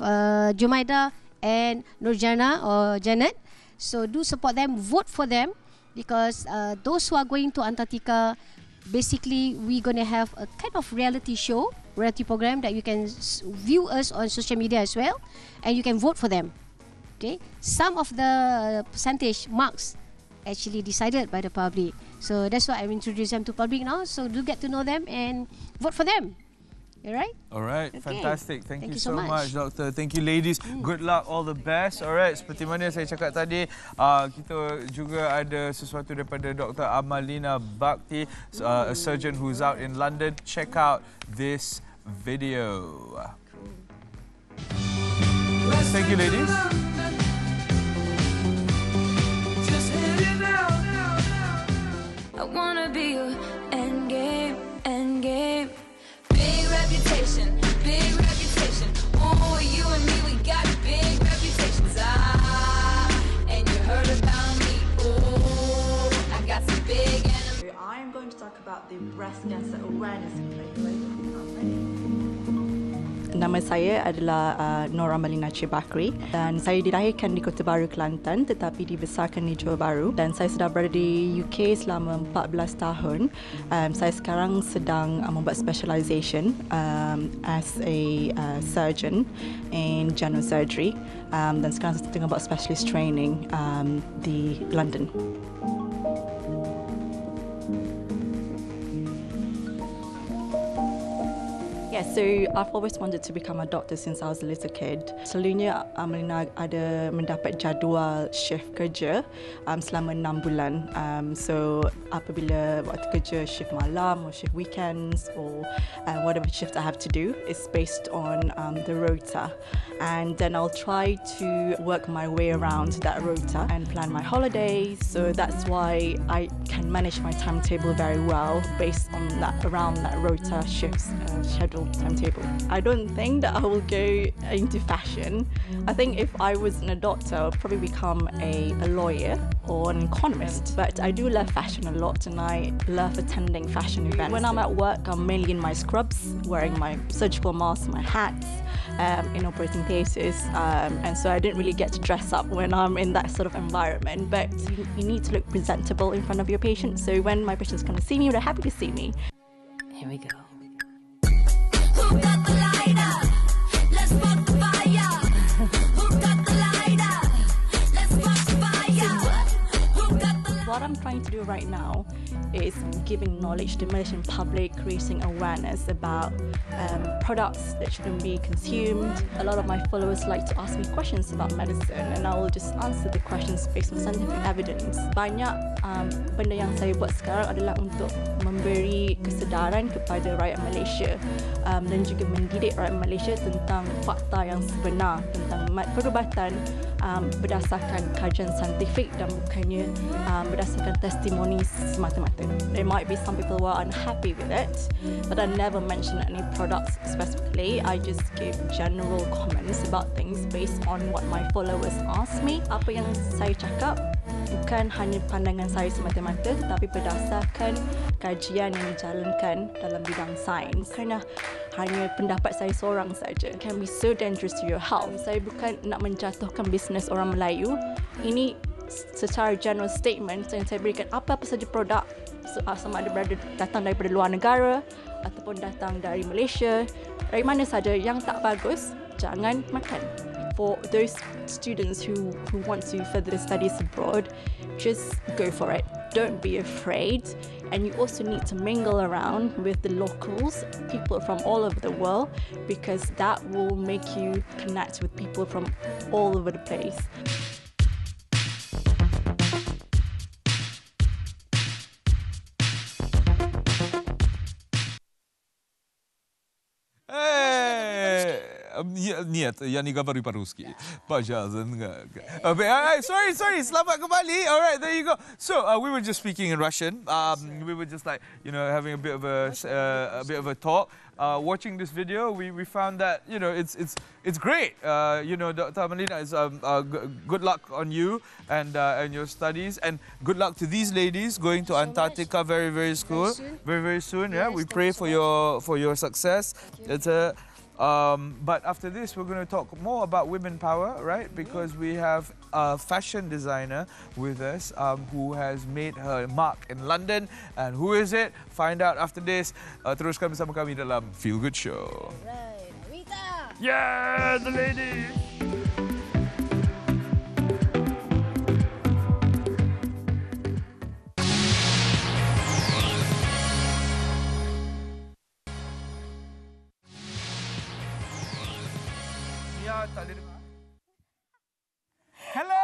Jumaida and Nurjana or Janet. So do support them, vote for them, because those who are going to Antarctica, basically we're going to have a kind of reality program that you can view us on social media as well, and you can vote for them. Okay, some of the percentage marks actually decided by the public. So that's why I'm introducing them to public now. So do get to know them and vote for them. Alright? Alright, okay. Fantastic. Thank you so much, Doctor. Thank you, ladies. Good luck, all the best. Alright, seperti mana saya cakap tadi, kita juga ada sesuatu daripada Dr. Amalina Bhakti, a surgeon who's out in London. Check out this video. Thank you, ladies. I wanna be your endgame, endgame. Big reputation. Oh, you and me, we got big reputations. And you heard about me. Oh, I got some big enemies. I'm going to talk about the breast cancer awareness campaign. Nama saya adalah Nora Malina Bakri dan saya dilahirkan di Kota Baru, Kelantan tetapi dibesarkan di Johor Bahru, dan saya sudah berada di UK selama 14 tahun. Saya sekarang sedang membuat specialisation as a surgeon in general surgery, dan sekarang saya tengah buat specialist training di London. So I've always wanted to become a doctor since I was a little kid. Selalunya Amalina ada mendapat jadual shift kerja selama 6 bulan. So apabila waktu kerja shift malam or shift weekends or whatever shift I have to do is based on the rota, and then I'll try to work my way around that rota and plan my holidays. So that's why I can manage my timetable very well based on that, around that rota shifts schedule timetable. I don't think that I will go into fashion. I think if I wasn't a doctor, I would probably become a lawyer or an economist. But I do love fashion a lot, and I love attending fashion events. When I'm at work, I'm mainly in my scrubs, wearing my surgical masks, my hats, in operating theatres, and so I didn't really get to dress up when I'm in that sort of environment. But you need to look presentable in front of your patients, so when my patients come to see me, they're happy to see me. Here we go. Who got the lighter? Let's spark the fire. Who got the lighter? Let's spark the fire. Who got the lighter? What I'm trying to do right now is giving knowledge to the Malaysian public, creating awareness about products that shouldn't be consumed. A lot of my followers like to ask me questions about medicine, and I will just answer the questions based on scientific evidence. Banyak benda yang saya buat sekarang adalah untuk memberi kesedaran kepada rakyat Malaysia dan juga mendidik rakyat Malaysia tentang fakta yang sebenar tentang perubatan berdasarkan kajian saintifik dan bukannya berdasarkan testimoni semata-mata. There might be some people who are unhappy with it, but I never mention any products specifically. I just give general comments about things based on what my followers ask me. Apa yang saya cakap bukan hanya pandangan saya semata-mata, tetapi berdasarkan kajian yang dijalankan dalam bidang sains. Bukanlah hanya pendapat saya seorang saja. It can be so dangerous to your health. Saya bukan nak menjatuhkan bisnes orang Melayu. Ini secara general statement yang saya berikan, apa-apa saja produk sama ada datang daripada luar negara ataupun datang dari Malaysia, dari mana saja yang tak bagus, jangan makan. For those students who want to further studies abroad, just go for it. Don't be afraid. And you also need to mingle around with the locals, people from all over the world, because that will make you connect with people from all over the place. Нет, я не говорю по-русски. Пожалуйста. Sorry. Selamat kembali. All right, there you go. So we were just speaking in Russian. We were just like, having a bit of a talk. Watching this video, we found that it's great. Dr. Amalina, is good luck on you and your studies, and good luck to these ladies going to Antarctica very soon. Yeah, we pray for your success. It's a but after this, we're going to talk more about women power, right? Because we have a fashion designer with us who has made her mark in London. And who is it? Find out after this. Teruskan bersama kami dalam Feel Good Show. Right, Rita. Yeah, the lady. Hello.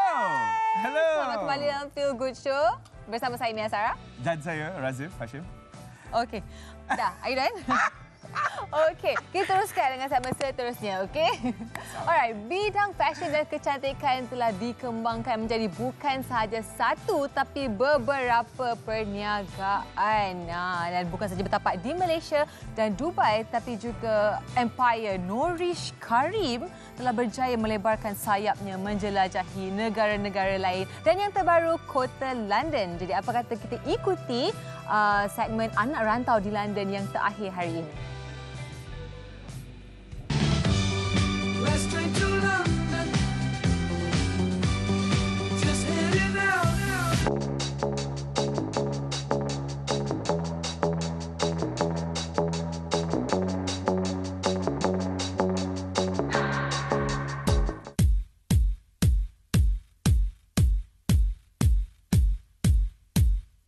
Selamat kembali dalam Feel Good Show bersama saya Miasara dan saya Razif Hashim. Okey. Dah, are you done? Okey, kita teruskan dengan segmen seterusnya, okey? Alright, bidang fashion dan kecantikan telah dikembangkan menjadi bukan sahaja satu tapi beberapa perniagaan. Dan bukan sahaja bertapak di Malaysia dan Dubai tapi juga Empire Nourish Karim telah berjaya melebarkan sayapnya menjelajahi negara-negara lain dan yang terbaru kota London. Jadi apa kata kita ikuti segmen anak rantau di London yang terakhir hari ini.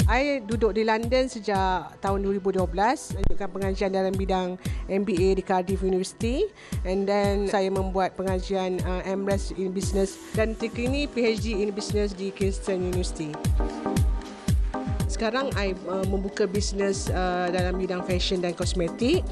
Saya duduk di London sejak tahun 2012, lanjutkan pengajian dalam bidang MBA di Cardiff University, and then saya membuat pengajian MRes in Business dan terkini PhD in Business di Kingston University. Sekarang saya membuka bisnes dalam bidang fashion dan kosmetik,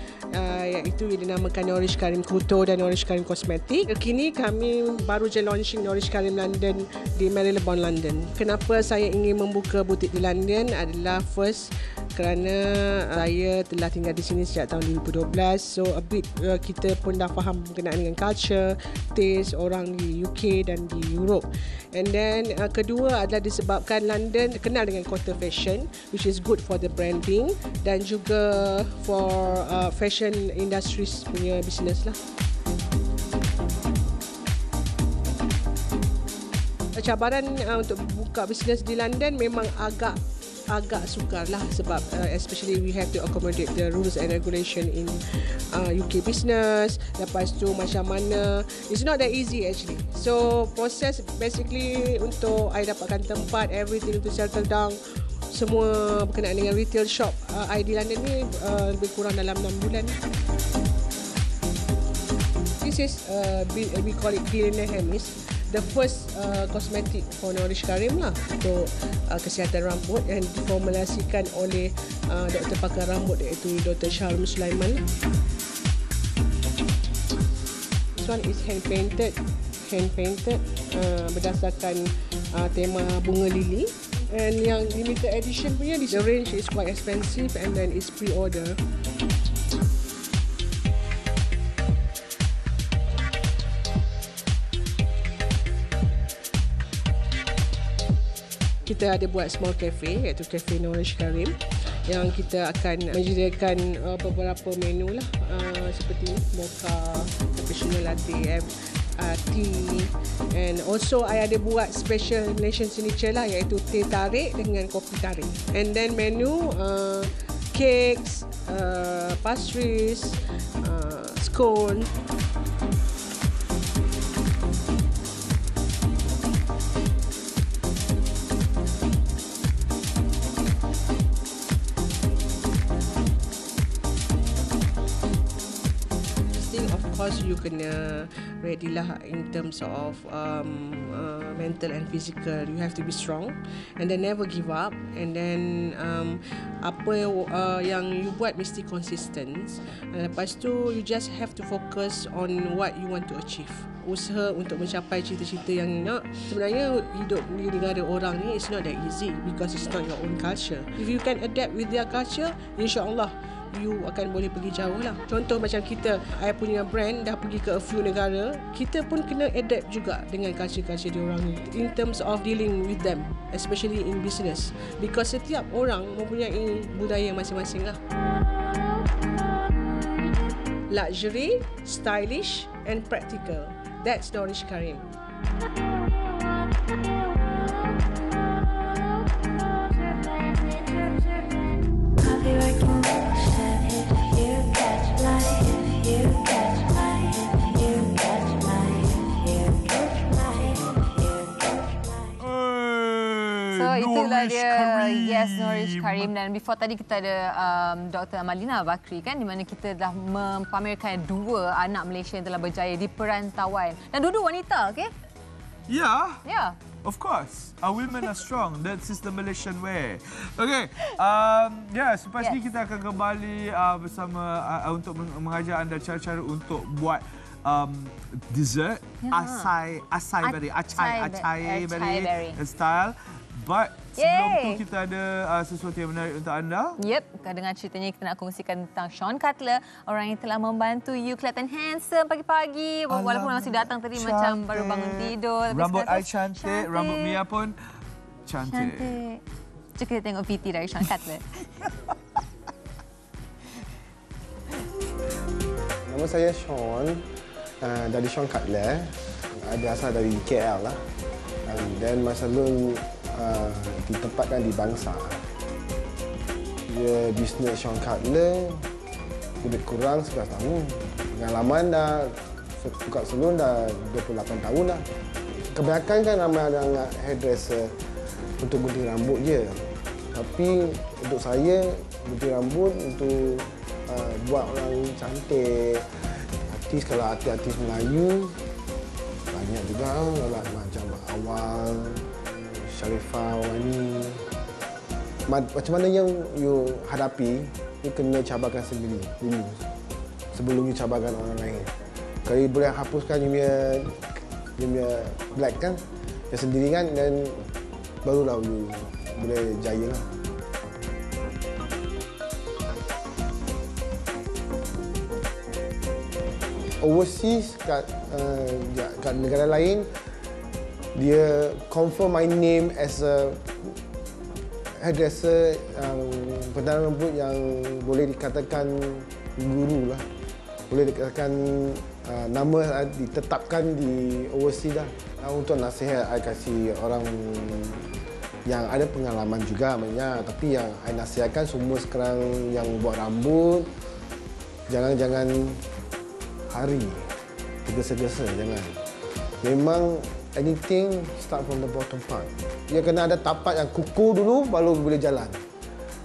iaitu dinamakan Nourish Karim Kuto dan Nourish Karim Kosmetik. Kini kami baru je launching Nourish Karim London di Marylebone, London. Kenapa saya ingin membuka butik di London adalah first kerana saya telah tinggal di sini sejak tahun 2012, so a bit kita pun dah faham berkenaan dengan culture, taste orang di UK dan di Europe. And then kedua adalah disebabkan London kenal dengan kota fashion, which is good for the branding dan juga for fashion industries punya business lah. Cabaran untuk buka bisnes di London memang agak sukar lah sebab especially we have to accommodate the rules and regulation in UK business. Lepas tu macam mana, it's not that easy actually. So proses basically untuk I dapatkan tempat, everything to settle down, semua berkenaan dengan retail shop I di London ni lebih kurang dalam 6 bulan. This is we call it Billionaire Chemist. The first cosmetic for Nourish Karim lah untuk kesihatan rambut yang diformulasikan oleh doktor pakar rambut iaitu Dr. Shalom Sulaiman. This one is hand painted hand painted berdasarkan tema bunga lili. And yang limited edition punya, the range is quite expensive and then it's pre-order. Kita ada buat small cafe, iaitu Cafe Nourish Karim, yang kita akan menyediakan beberapa menu lah, seperti mocha, cappuccino latte, tea, and also I ada buat special Malaysian signature lah, iaitu teh tarik dengan kopi tarik. And then menu cakes, pastries, scone. You kena ready lah in terms of mental and physical. You have to be strong and then never give up, and then apa yang you buat mesti consistent. Lepas tu you just have to focus on what you want to achieve. Usaha untuk mencapai cita-cita yang nak. Sebenarnya hidup di negara orang ni it's not that easy because it's not your own culture. If you can adapt with their culture, insya-Allah you akan boleh pergi jauh lah. Contoh macam kita, I punya brand dah pergi ke a few negara, kita pun kena adapt juga dengan culture-culture diorang ni in terms of dealing with them, especially in business, because setiap orang mempunyai budaya masing-masing lah. Luxury, stylish and practical. That's Nourish Karim. Itulah dia, yes, Nourish Karim. Dan before tadi kita ada Dr. Amalina Bakri kan, di mana kita dah mempamerkan dua anak Malaysia yang telah berjaya di perantauan. Dan dua-dua wanita, okey? Ya. Ya. Of course, our women are strong. That is the Malaysian way. Okay, selepas ni kita akan kembali bersama untuk mengajar anda cara-cara untuk buat dessert, acai berry style. But sebelum tu kita ada sesuatu yang menarik untuk anda. Yep, dengan ceritanya kita nak kongsikan tentang Sean Cutler, orang yang telah membantu you kelihatan handsome pagi-pagi. Walaupun masih datang tadi cantik, macam baru bangun tidur. Rambut I cantik, rambut Mia pun cantik. Jom kita tengok VT dari Sean Cutler. Nama saya Sean, dari Sean Cutler. Ada asal dari KL lah. Dan masa lalu ditempatkan di Bangsa. Dia bisnes Sean Cutler lebih kurang 11 tahun. Pengalaman dah buka salon dah 28 tahun dah. Kebanyakan kan ramai orang hairdresser untuk gunting rambut je. Tapi untuk saya, gunting rambut untuk buat orang cantik. Artis, kalau artis Melayu banyak juga macam Awal, Sharifah, Wani. Macam mana yang you hadapi, you kena cabarkan sendiri dulu sebelum you cabarkan orang lain. Kalau you boleh hapuskan you punya black kan, you sendiri kan, dan barulah you boleh jaya lah. Overseas kat negara lain, dia confirm my name as a hairdresser, pendanaan rambut yang boleh dikatakan guru lah. Boleh dikatakan nama ditetapkan di overseas dah. Untuk nasihat, I kasih orang yang ada pengalaman juga banyak. Tapi yang I nasihatkan semua sekarang yang buat rambut, jangan hari tergesa-gesa, jangan. Memang anything start from the bottom part. Dia kena ada tapak yang kukuh dulu, baru boleh jalan.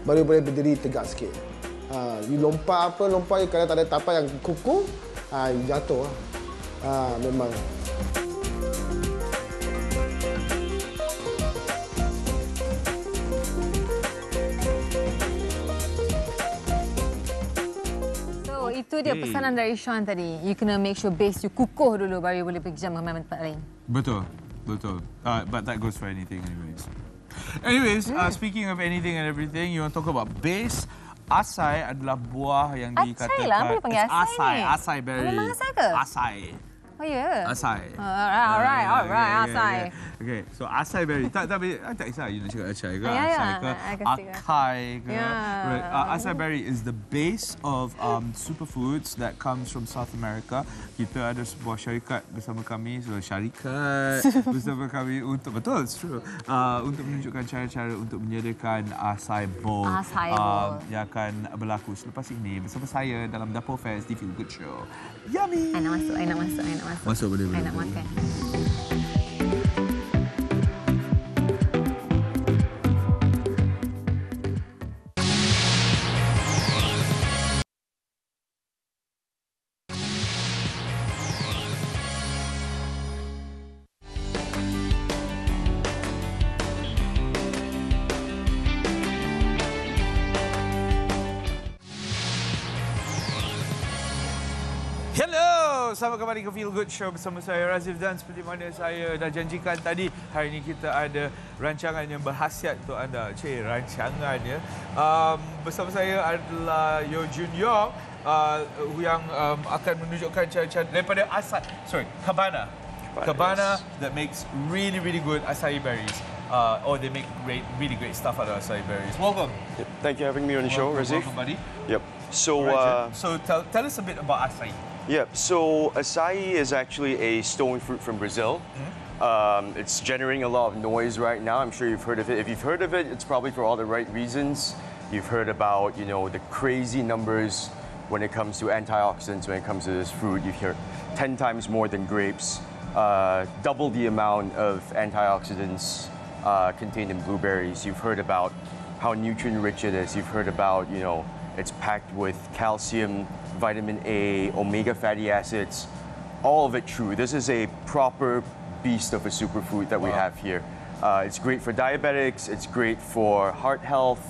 Baru boleh berdiri tegak sikit. You lompat kalau tak ada tapak yang kukuh, you jatuh lah. Memang. Itu dia pesanan dari Sean tadi. You kena make sure base you kukuh dulu baru you boleh pergi jam dengan tempat lain. Betul. But that goes for anything anyways. Speaking of anything and everything, you want to talk about base. Asai adalah buah yang dikatakan... Acai lah, apa dia panggil asai ni? Asai berry. Memang asai ke? Asai. Oh ya? Asai. Alright, asai. Okay, so asai berry. Tapi tak kisah you nak cakap acai ke, Ya, asai ke, akai akai ke. Right. Asai berry is the base of superfoods that comes from South America. Kita ada sebuah syarikat bersama kami, bersama kami untuk, betul, it's true, untuk menunjukkan cara-cara untuk menyediakan acai bowl. Yang akan berlaku selepas ini bersama saya dalam Dapur Fest di Feel Good Show. Yummy! I nak masuk. Masuk boleh. I nak makan. Hello, selamat kembali ke Feel Good Show bersama saya Razif, dan seperti mana saya dah janjikan tadi, hari ini kita ada rancangan yang berkhasiat untuk anda. Rancangan ya. Bersama saya adalah Yo Jun Yong yang akan menunjukkan cara-cara daripada Cabana that makes really good acai berries. Or they make really great stuff out of acai berries. Welcome. Yep. Thank you for having me on the show, Razif. Welcome, buddy. Yep. So, so tell us a bit about acai. Yep. So acai is actually a stone fruit from Brazil. It's generating a lot of noise right now. I'm sure you've heard of it. If you've heard of it, it's probably for all the right reasons. You've heard about, the crazy numbers when it comes to antioxidants, when it comes to this fruit. You've heard 10 times more than grapes, double the amount of antioxidants contained in blueberries. You've heard about how nutrient-rich it is. You've heard about, it's packed with calcium, vitamin A, omega fatty acids, all of it true. This is a proper beast of a superfood that we have here. It's great for diabetics, it's great for heart health,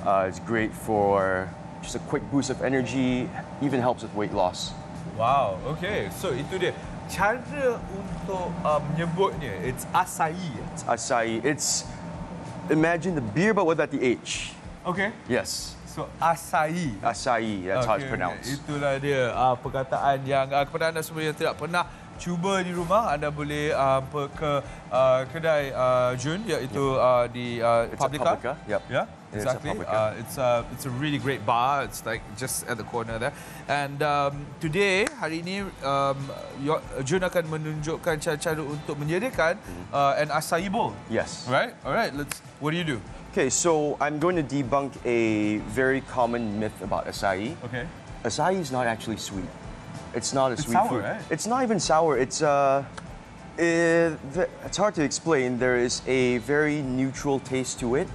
it's great for just a quick boost of energy, even helps with weight loss. Wow, okay. So itu dia. Cara untuk menyebutnya, it's acai. It's acai. Imagine the beer but without the H. Okay. Yes. So acai. Acai, that's how it's pronounced. Itulah dia perkataan yang kepada anda semua yang tidak pernah cuba di rumah, anda boleh ke kedai Jun, iaitu di Publica. Yep. Yeah, exactly. It's a really great bar. It's like just at the corner there. And today, hari ini, Jun akan menunjukkan cara-cara untuk menyediakan an acai bowl. Yes. Right. All right. What do you do? Okay, so I'm going to debunk a very common myth about acai. Okay. Acai is not actually sweet. It's not a sweet sour, fruit. Right? It's not even sour. It's hard to explain. There is a very neutral taste to it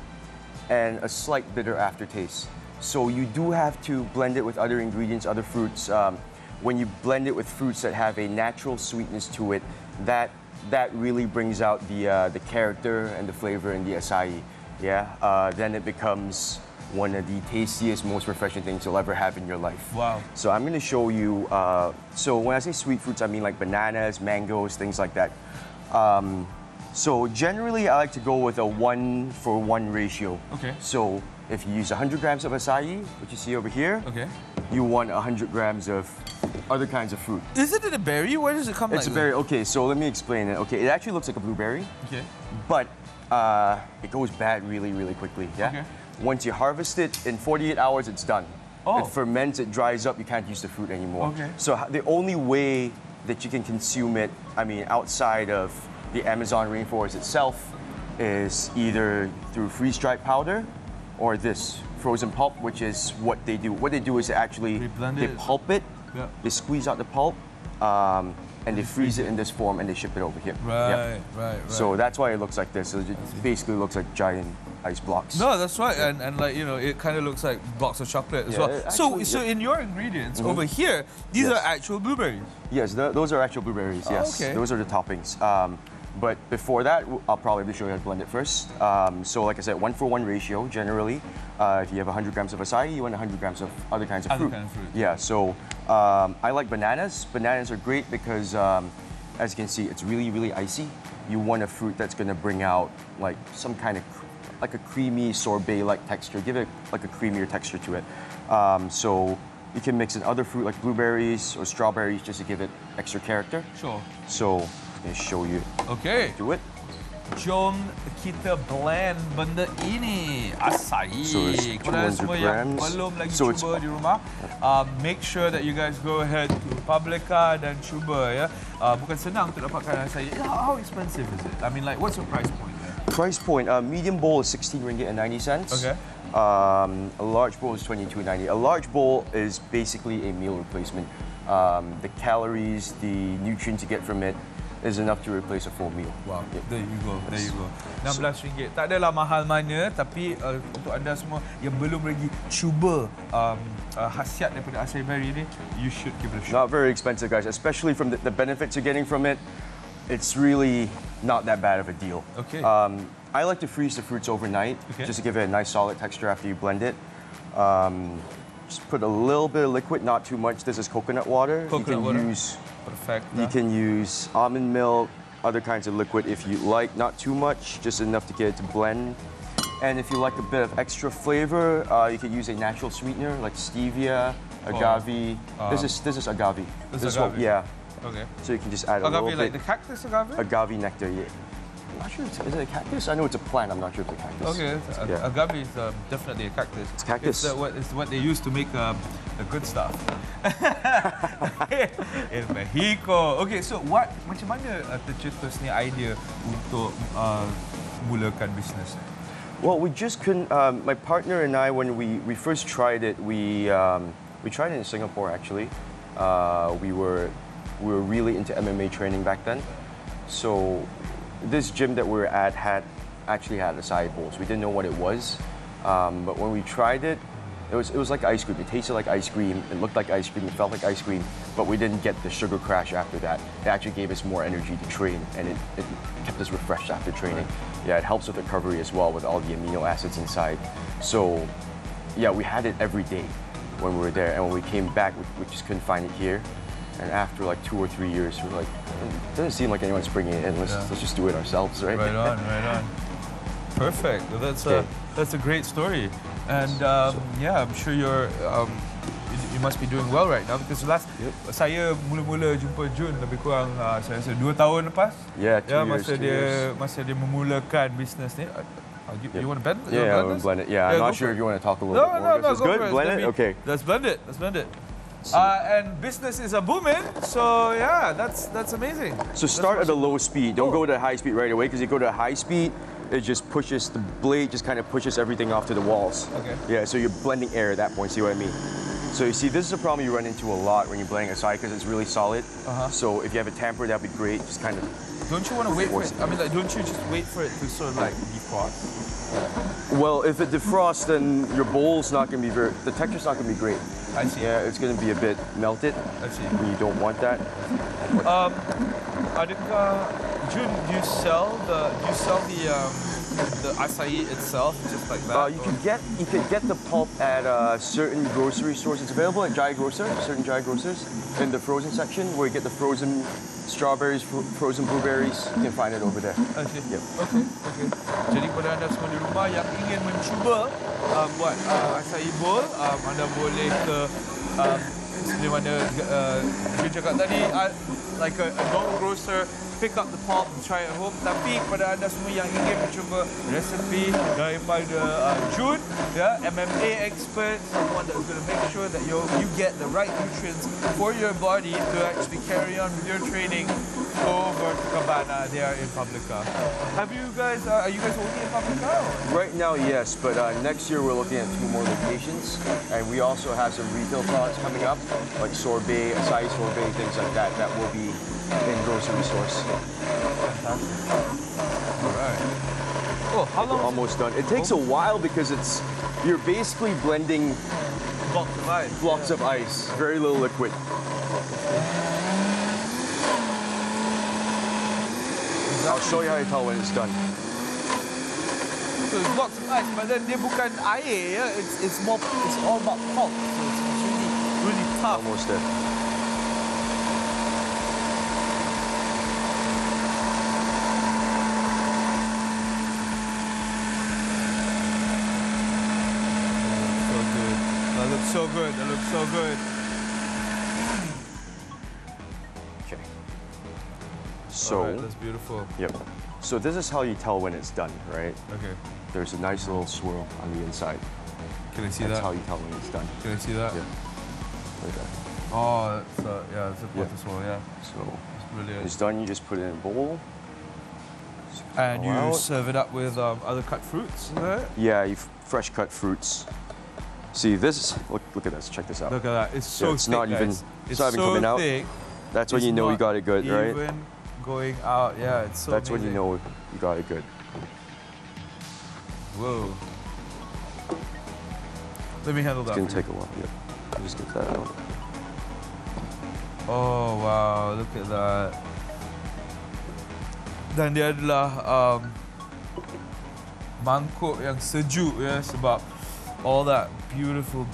and a slight bitter aftertaste. So you do have to blend it with other ingredients, other fruits. When you blend it with fruits that have a natural sweetness to it, that really brings out the character and the flavor in the acai. Yeah, then it becomes one of the tastiest, most refreshing things you'll ever have in your life. Wow. So I'm going to show you, so when I say sweet fruits, I mean like bananas, mangoes, things like that. So generally I like to go with a 1-for-1 ratio. Okay. So if you use 100 grams of acai, which you see over here, okay, you want 100 grams of other kinds of fruit. Is it in a berry? Where does it come It's a berry. Okay, so let me explain it. Okay, it actually looks like a blueberry. Okay. But it goes bad really quickly. Yeah. Okay. Once you harvest it, in 48 hours, it's done. Oh. It ferments, it dries up, you can't use the fruit anymore. Okay. So the only way that you can consume it, I mean, outside of the Amazon rainforest itself, is either through freeze-dried powder or this frozen pulp, which is what they do. What they do is they pulp it, they squeeze out the pulp, and they freeze it in this form and they ship it over here. Right. So that's why it looks like this. So it basically looks like giant ice blocks. No, that's right, and like it kind of looks like blocks of chocolate as well. Actually, so in your ingredients over here, these are actual blueberries. Yes, those are actual blueberries. Yes, okay. Those are the toppings. But before that, I'll probably show you how to blend it first. So like I said, 1-for-1 ratio generally. If you have 100 grams of acai, you want 100 grams of other kinds of fruit. Yeah, so I like bananas. Bananas are great because, as you can see, it's really, really icy. You want a fruit that's going to bring out like some kind of, like a creamy sorbet-like texture. Give it like a creamier texture to it. So you can mix in other fruit like blueberries or strawberries just to give it extra character. Sure. So I'm going to show you. Okay. Do it. Jom kita blend benda ini, acai. So it's Kepada 200 semua yang grams. belum lagi So cuba di rumah, make sure that you guys go ahead to Publica dan cuba ya. Bukan senang untuk dapatkan acai. How expensive is it? I mean, like, what's your price point there? Price point, medium bowl is 16 ringgit and 90 cents. Okay. A large bowl is 22.90. A large bowl is basically a meal replacement. The calories, the nutrients you get from it is enough to replace a full meal. Wow, there you go, there you go. RM16. Tak adalah mahal mana, tapi untuk anda semua yang belum lagi cuba khasiat daripada acai berry ni, you should give it a shot. Not very expensive, guys, especially from the benefits you're getting from it. It's really not that bad of a deal. Okay. I like to freeze the fruits overnight, just to give it a nice solid texture after you blend it. Just put a little bit of liquid, not too much. This is coconut water. Coconut water. Use, perfect. You can use almond milk, other kinds of liquid if you like. Not too much, just enough to get it to blend. And if you like a bit of extra flavor, you can use a natural sweetener like stevia, agave. This is agave. This is agave. Yeah. Okay. So you can just add a little bit. Agave, like the cactus agave? Agave nectar, yeah. I'm not sure, is it a cactus? I know it's a plant, I'm not sure if it's a cactus. Okay, Yeah. agave is definitely a cactus. It's cactus. It's what they use to make the good stuff. In Mexico. Okay, so macam mana tercetus ni idea untuk mulakan bisnes ni? Well, we just couldn't. My partner and I, when we first tried it, we tried it in Singapore actually. We were really into MMA training back then, so this gym that we were at actually had acai bowls. We didn't know what it was, but when we tried it, it was like ice cream. It tasted like ice cream. It looked like ice cream. It felt like ice cream. But we didn't get the sugar crash after that. It actually gave us more energy to train, and it kept us refreshed after training. Yeah, it helps with recovery as well with all the amino acids inside. So, yeah, we had it every day when we were there, and when we came back, we just couldn't find it here. And after like 2 or 3 years, we were like, it doesn't seem like anyone's bringing it in. Let's just do it ourselves, right? Right on, right on. Perfect. Well, that's a great story, and yeah, I'm sure you must be doing well right now because saya mula-mula jumpa Jun lebih kurang saya rasa 2 tahun lepas. Yeah, 2 years. Masa dia memulakan bisnes ni. You want to blend? Yeah, I want to blend it. Yeah, I'm not sure if you want to talk a little bit more. No, It's good. Blend it. Okay. Let's blend it. Let's blend it. And business is a booming, so yeah, that's amazing. So start at a low speed. Don't go to high speed right away because you go to high speed, it just pushes the blade, just kind of pushes everything off to the walls. Okay. Yeah, so you're blending air at that point. See what I mean? So you see, this is a problem you run into a lot when you're blending acai because it's really solid. So if you have a tamper, that'd be great. Just kind of. Don't you want to wait for it? I mean, like, don't you just wait for it to sort of like defrost? Well, if it defrosts, then your bowl's not going to be the texture's not going to be great. I see. Yeah, it's going to be a bit melted. I see. And you don't want that. Adakah Jun, do you sell the acai itself just like that? You can get the pulp at certain grocery stores. It's available at certain dry grocers in the frozen section where you get the frozen strawberries, frozen blueberries. You can find it over there. I see. Yep. Okay. Jadi pada anda semua di rumah yang ingin mencuba buat acai bowl, anda boleh ke seperti mana Jun cakap tadi, like a non-grocer, pick up the pulp and try at home. Tapi kepada anda semua yang ingin mencuba resepi daripada Jun, MMA expert, someone that's going to make sure that you get the right nutrients for your body to actually carry on with your training, go over to Cabana. They are in Publica. Are you guys working in Publica? Right now, yes, but next year we're looking at 2 more locations, and we also have some retail products coming up, like sorbet, acai sorbet, things like that. That will be in grocery stores. Fantastic. All right. Oh, how long? We're almost done. It takes a while because you're basically blending blocks of ice, very little liquid. I'll show you how you tell when it's done. So it's lots of ice, but then dia bukan air, ya. It's all about pulp. So it's really tough. Almost there. That looks so good. That looks so good. Okay. So Alright, that's beautiful. Yep. So this is how you tell when it's done, right? Okay. There's a nice little swirl on the inside. Can I see That's that? how you tell when it's done. Can I see that? Yeah. Like that. Oh, it's a butter swirl, yeah. So it's brilliant. It's done. You just put it in a bowl. And you out. serve it up with other cut fruits, is that it? Yeah, you fresh cut fruits. See this? Look at this. Check this out. Look at that. It's so it's thick, not even. guys. It's not even so coming out. thick. That's when It's you know you not got it good, right? even going out. Yeah, it's so That's when you know you got it good. Whoa. Let me handle that. It's gonna for you. take a while. Yeah. Just get that out. Oh wow, look at that. Dan dia adalah mangkuk yang sejuk ya, sebab all that beautiful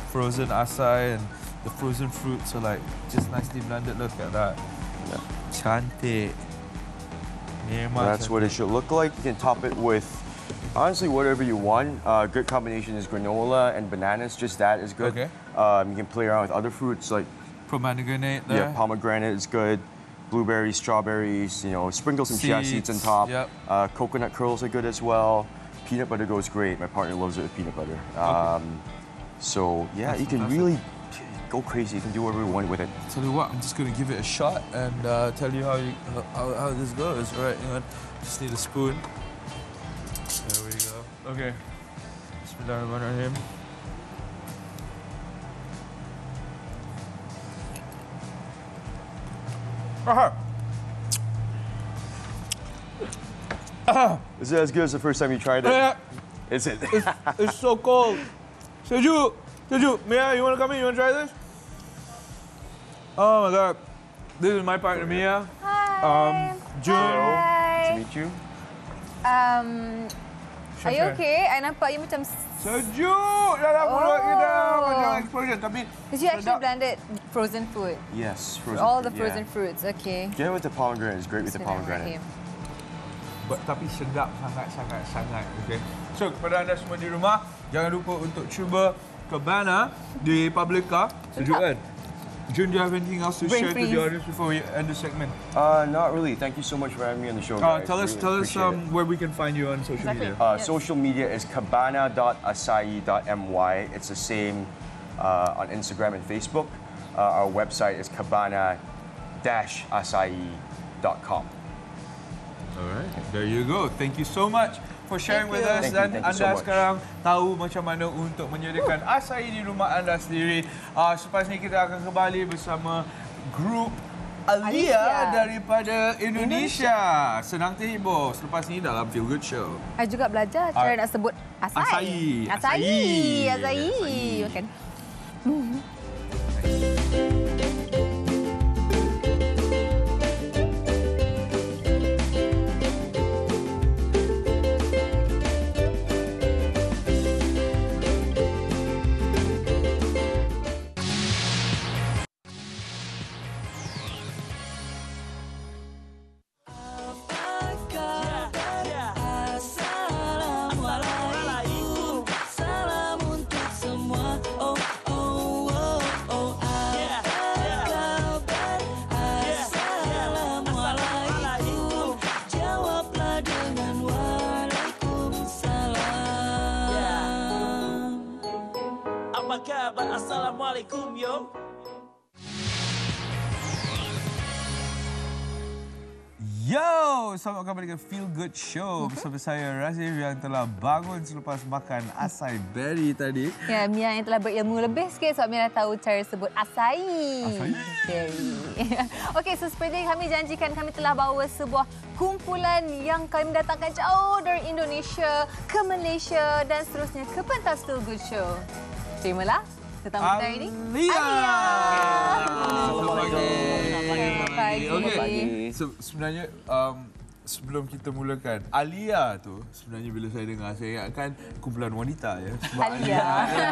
frozen acai and the frozen fruits are like just nicely blended. Look at that. Yeah. Cantik. Memang That's what it should look like. You can top it with honestly whatever you want. Good combination is granola and bananas. Just that is good. Okay. You can play around with other fruits like pomegranate there. Yeah, pomegranate is good. Blueberries, strawberries. You know, sprinkle some chia seeds on top. Yep. Coconut curls are good as well. Peanut butter goes great. My partner loves it with peanut butter. So yeah, That's you can fantastic. really go crazy. You can do whatever you want with it. Tell you what, I'm just going to give it a shot and tell you how this goes. All right, hang on. Just need a spoon. There we go. Okay. Bismillahirrahmanirrahim. Is it as good as the first time you tried it? Yeah. Is it? It's so cold. Sejuk. Mia, you want to come in? You want to try this? Oh my God. This is my partner, Mia. Hi. June. Hi. To meet you. Are you okay? I nampak you macam sejuk dalam mulut kita. Macam explosion. Tapi because you actually blended frozen food. Yes, frozen All the fruit, frozen fruits. Okay. Get it with the pomegranate. It's great with the pomegranate. Tapi sedap sangat. Okay. So kepada anda semua di rumah, jangan lupa untuk cuba Cabana di Publica. Sejuk kan? June, do you have anything else to share to the audience before we end the segment? Not really. Thank you so much for having me on the show, guys. Tell us where we can find you on social media. Social media is cabana.acai.my. It's the same on Instagram and Facebook. Our website is cabana-acai.com. All right, there you go. Thank you so much for sharing with us. Thank Dan you anda so much. sekarang tahu macam mana untuk menyediakan acai di rumah anda sendiri. Selepas ini kita akan kembali bersama grup Alia daripada Indonesia. Senang terhibur. Selepas ini dalam Feel Good Show. I juga belajar cara nak sebut acai. Acai. Makan. Assalamualaikum yo. Yo, selamat kembali ke Feel Good Show bersama saya Razif yang telah bangun selepas makan acai berry tadi. Ya, Mia yang telah berilmu lebih sikit sebab Mia dah tahu cara sebut acai. Berry. Okey, so seperti yang kami janjikan, kami telah bawa sebuah kumpulan yang kami datangkan jauh dari Indonesia ke Malaysia dan seterusnya ke pentas Feel Good Show. Terimalah tetamu kita hari ini. Alia. Selamat pagi. Selamat pagi. Okey. Sebenarnya sebelum kita mulakan, Alia tu sebenarnya bila saya dengar, saya ingatkan kumpulan wanita ya. Sebab Alia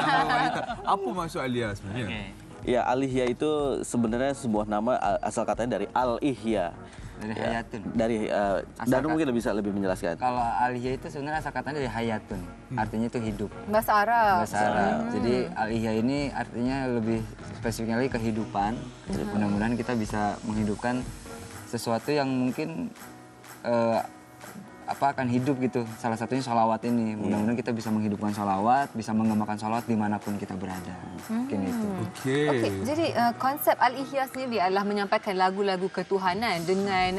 nama wanita. Apa maksud Alia sebenarnya? Okay. Ya, Al-Ihya itu sebenarnya sebuah nama asal katanya dari Al-Ihya. Dari hayatun. Dari Danu mungkin bisa lebih menjelaskan. Kalau Al-Ihya itu sebenarnya asal katanya dari hayatun. Artinya itu hidup. Bahasa Arab. Bahasa Arab. Jadi Al-Ihya ini artinya lebih spesifiknya lagi kehidupan. Jadi mudah-mudahan kita bisa menghidupkan sesuatu yang mungkin akan hidup gitu. Salah satunya sholawat ini. Mudah-mudahan kita bisa menghidupkan sholawat, bisa mengembangkan sholawat dimanapun kita berada. Mungkin itu. Okey, jadi konsep Al-Ihya sendiri adalah menyampaikan lagu-lagu ketuhanan dengan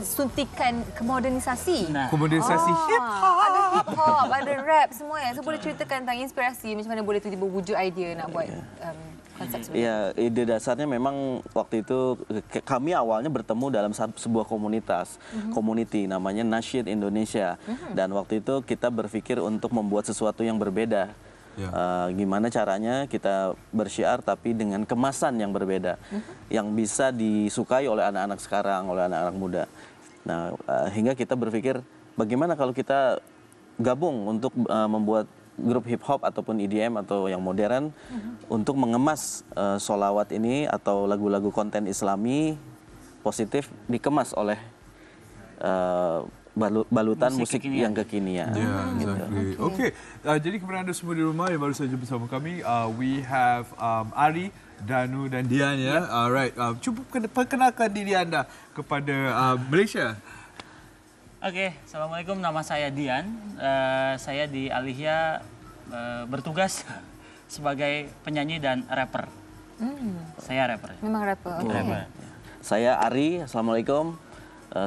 suntikan kemodernisasi. Kemodernisasi hip-hop. Ada hip-hop, ada rap semua ya. So boleh ceritakan tentang inspirasi macam mana boleh tiba-tiba wujud idea nak buat konsep sebenarnya? Ya, ide dasarnya memang waktu itu kami awalnya bertemu dalam sebuah komunitas, community namanya Nasyid Indonesia. Dan waktu itu kita berpikir untuk membuat sesuatu yang berbeda. Gimana caranya kita bersyiar tapi dengan kemasan yang berbeda, yang bisa disukai oleh anak-anak sekarang, oleh anak-anak muda. Nah, hingga kita berpikir bagaimana kalau kita gabung untuk membuat grup hip hop ataupun EDM atau yang modern untuk mengemas sholawat ini atau lagu-lagu konten Islami positif dikemas oleh balutan musik yang kekinian. Yeah, exactly. Okay. Jadi kepada anda semua di rumah yang baru saja bersama kami, we have Ari, Danu dan Dian ya. Alright. Cuba perkenalkan diri anda kepada Malaysia. Oke, Assalamualaikum. Nama saya Dian. Saya di Al-Ihya bertugas sebagai penyanyi dan rapper. Saya rapper. Memang rapper. Rapper. Saya Ari. Assalamualaikum.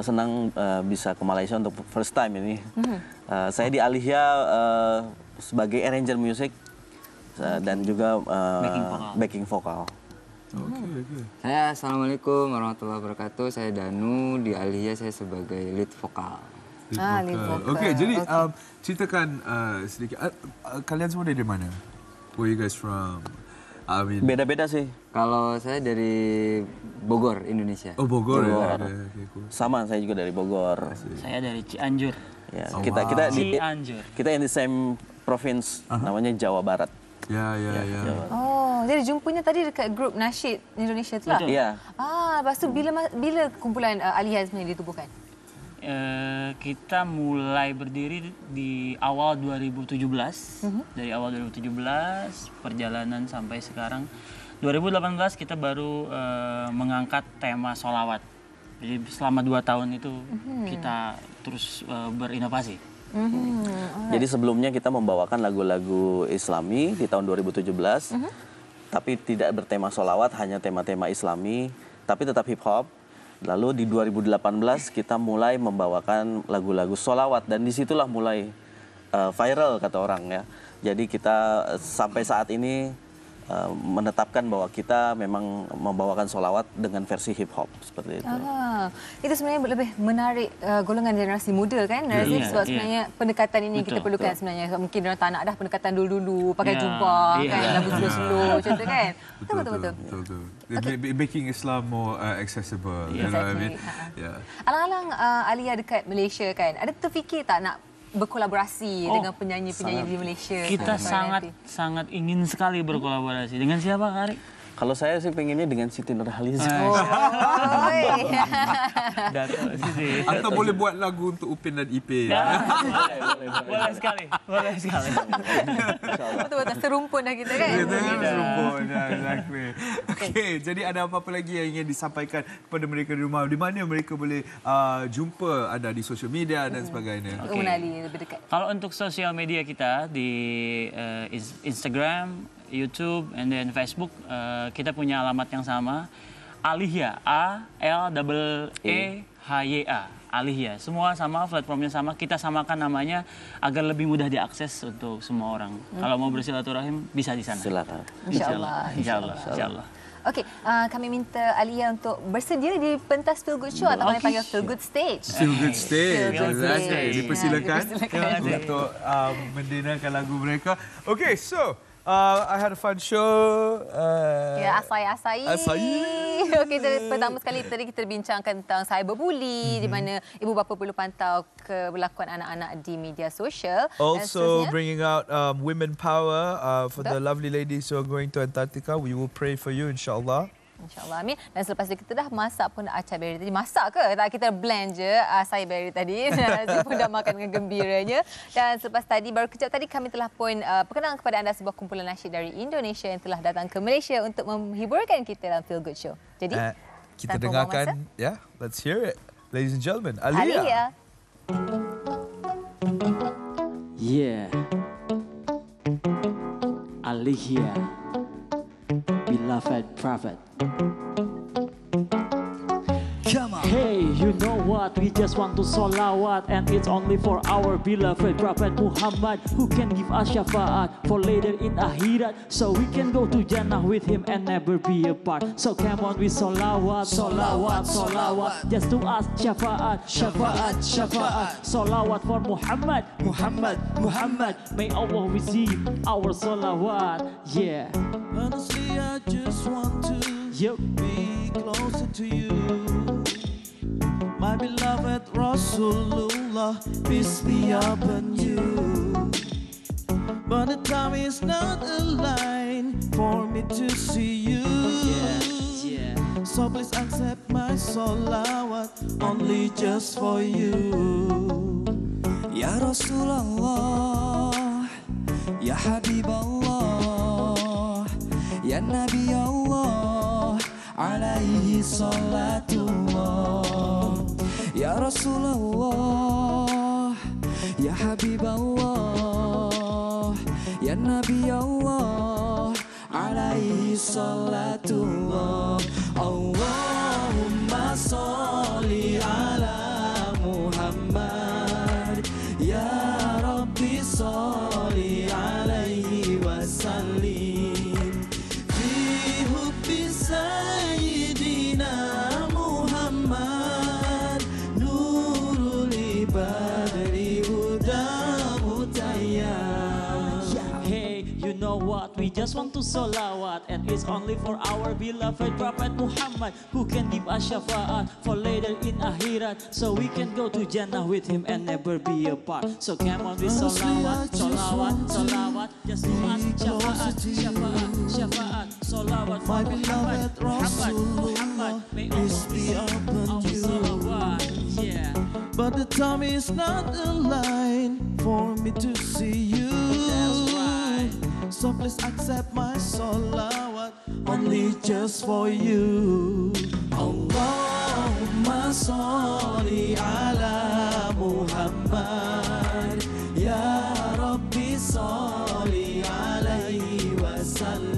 Senang bisa ke Malaysia untuk first time ini. Saya di Al-Ihya sebagai arranger music dan juga backing vokal. Saya Assalamualaikum warahmatullahi wabarakatuh. Saya Danu, di Al-Ihya saya sebagai lead vokal. Lead vokal. Okey, jadi ceritakan sedikit. Kalian semua dari mana? Where you guys from? Beda-beda sih. Kalau saya dari Bogor, Indonesia. Oh, Bogor. Ya. Sama, saya juga dari Bogor. Saya dari Cianjur. Ya, kita in the same province, namanya Jawa Barat. Ya. Oh, jadi jumpanya tadi dekat grup Nasyid Indonesia tu lah? Iya. Lepas tu bila kumpulan Al-Ihya sebenarnya ditubuhkan? Kita mulai berdiri di awal 2017. Dari awal 2017, perjalanan sampai sekarang. 2018 kita baru mengangkat tema sholawat. Jadi selama 2 tahun itu kita terus berinovasi. Jadi sebelumnya kita membawakan lagu-lagu Islami di tahun 2017, tapi tidak bertema sholawat, hanya tema-tema Islami, tapi tetap hip hop. Lalu di 2018 kita mulai membawakan lagu-lagu sholawat dan disitulah mulai viral kata orang ya. Jadi kita sampai saat ini menetapkan bahwa kita memang membawakan sholawat dengan versi hip hop seperti itu. Itu sebenarnya lebih menarik golongan generasi muda kan, Razif, sebab sebenarnya pendekatan ini kita perlukan sebenarnya. Mungkin orang tak nak dah pendekatan dulu-dulu pakai jubah kan, lagu slow-slow macam tu kan. Betul. Making Islam more accessible. You know what I mean? Alang-alang Alia dekat Malaysia kan, ada terfikir tak nak berkolaborasi dengan penyanyi-penyanyi di Malaysia? Kita sangat ingin sekali berkolaborasi. Dengan siapa, Kak Ari? Kalau saya sih pengennya dengan Siti Nurhaliza. Atau boleh buat lagu untuk Upin dan Ipin. Boleh sekali. Betul-betul serumpun dah kita kan? Serumpun, exactly. Okey, jadi ada apa-apa lagi yang ingin disampaikan kepada mereka di rumah? Di mana mereka boleh jumpa anda di sosial media dan sebagainya? Mengenali lebih dekat. Kalau untuk sosial media kita di Instagram, YouTube, and then Facebook, kita punya alamat yang sama, Al-Ihya, A-L-E-E-H-Y-A, Al-Ihya. Semua sama, platformnya sama, kita samakan namanya agar lebih mudah diakses untuk semua orang. Kalau mau bersilaturahim, bisa di sana. Silakan. Insyaallah. Okey, kami minta Alia untuk bersedia di pentas Feel Good Show atau kami panggil Feel Good Stage. Feel Good Stage. Dipersilakan untuk mendengarkan lagu mereka. Okey, so I had a fun show. Asai. Okey, pertama sekali tadi kita bincangkan tentang cyberbully, di mana ibu bapa perlu pantau kelakuan anak-anak di media sosial. Also bringing out women power for the lovely ladies who are going to Antarctica. We will pray for you, insyaAllah. InsyaAllah, amin. Dan selepas itu kita dah masak pun acai berry tadi. Masak ke? Tak, kita blend je acai berry tadi. Razif pun dah makan dengan gembiranya. Dan selepas tadi, baru kejap tadi kami telah pun perkenalkan kepada anda sebuah kumpulan nasyid dari Indonesia yang telah datang ke Malaysia untuk menghiburkan kita dalam Feel Good Show. Jadi, kita dengarkan, let's hear it. Ladies and gentlemen, Aliyah. Yeah. Aliyah. Beloved prophet. Come on. Hey, you know what? We just want to salawat, and it's only for our beloved Prophet Muhammad, who can give us syafaat for later in akhirat, so we can go to Jannah with him and never be apart. So come on, we salawat, salawat, salawat, just to ask syafaat, syafaat, syafaat. Salawat for Muhammad, Muhammad, Muhammad. May Allah receive our salawat. Yeah. Honestly, I just want to be closer to you. My beloved Rasulullah, peace be upon you. But the time is not aligned for me to see you. So please accept my salawat, only just for you. Ya Rasulullah, Ya Habiballah, Ya Nabi Allah, alaihi salatullah. Ya Rasulullah, Ya Habiballah, Ya Nabi Allah, alaihi salatullah. Allahumma salli ala Muhammad, Ya Rabbi salli alaihi wasallim. Fi hubbi sayyidina Muhammad, nurul ibadri hudamu tayyam. Hey, you know what? We just want to salawat, and it's only for our beloved Prophet Muhammad, who can give us syafaat for later in akhirat, so we can go to Jannah with him and never be apart. So come on, we salawat, salawat, salawat, just to ask syafaat, syafaat, syafaat. Salawat for Muhammad, Muhammad, Muhammad. May Allah be upon you. Salawat, yeah. But the time is not aligned for me to see you. That's right. So please accept my salawat, only just for you. Allahumma salli ala Muhammad, Ya Rabbi salli alaihi wasallam.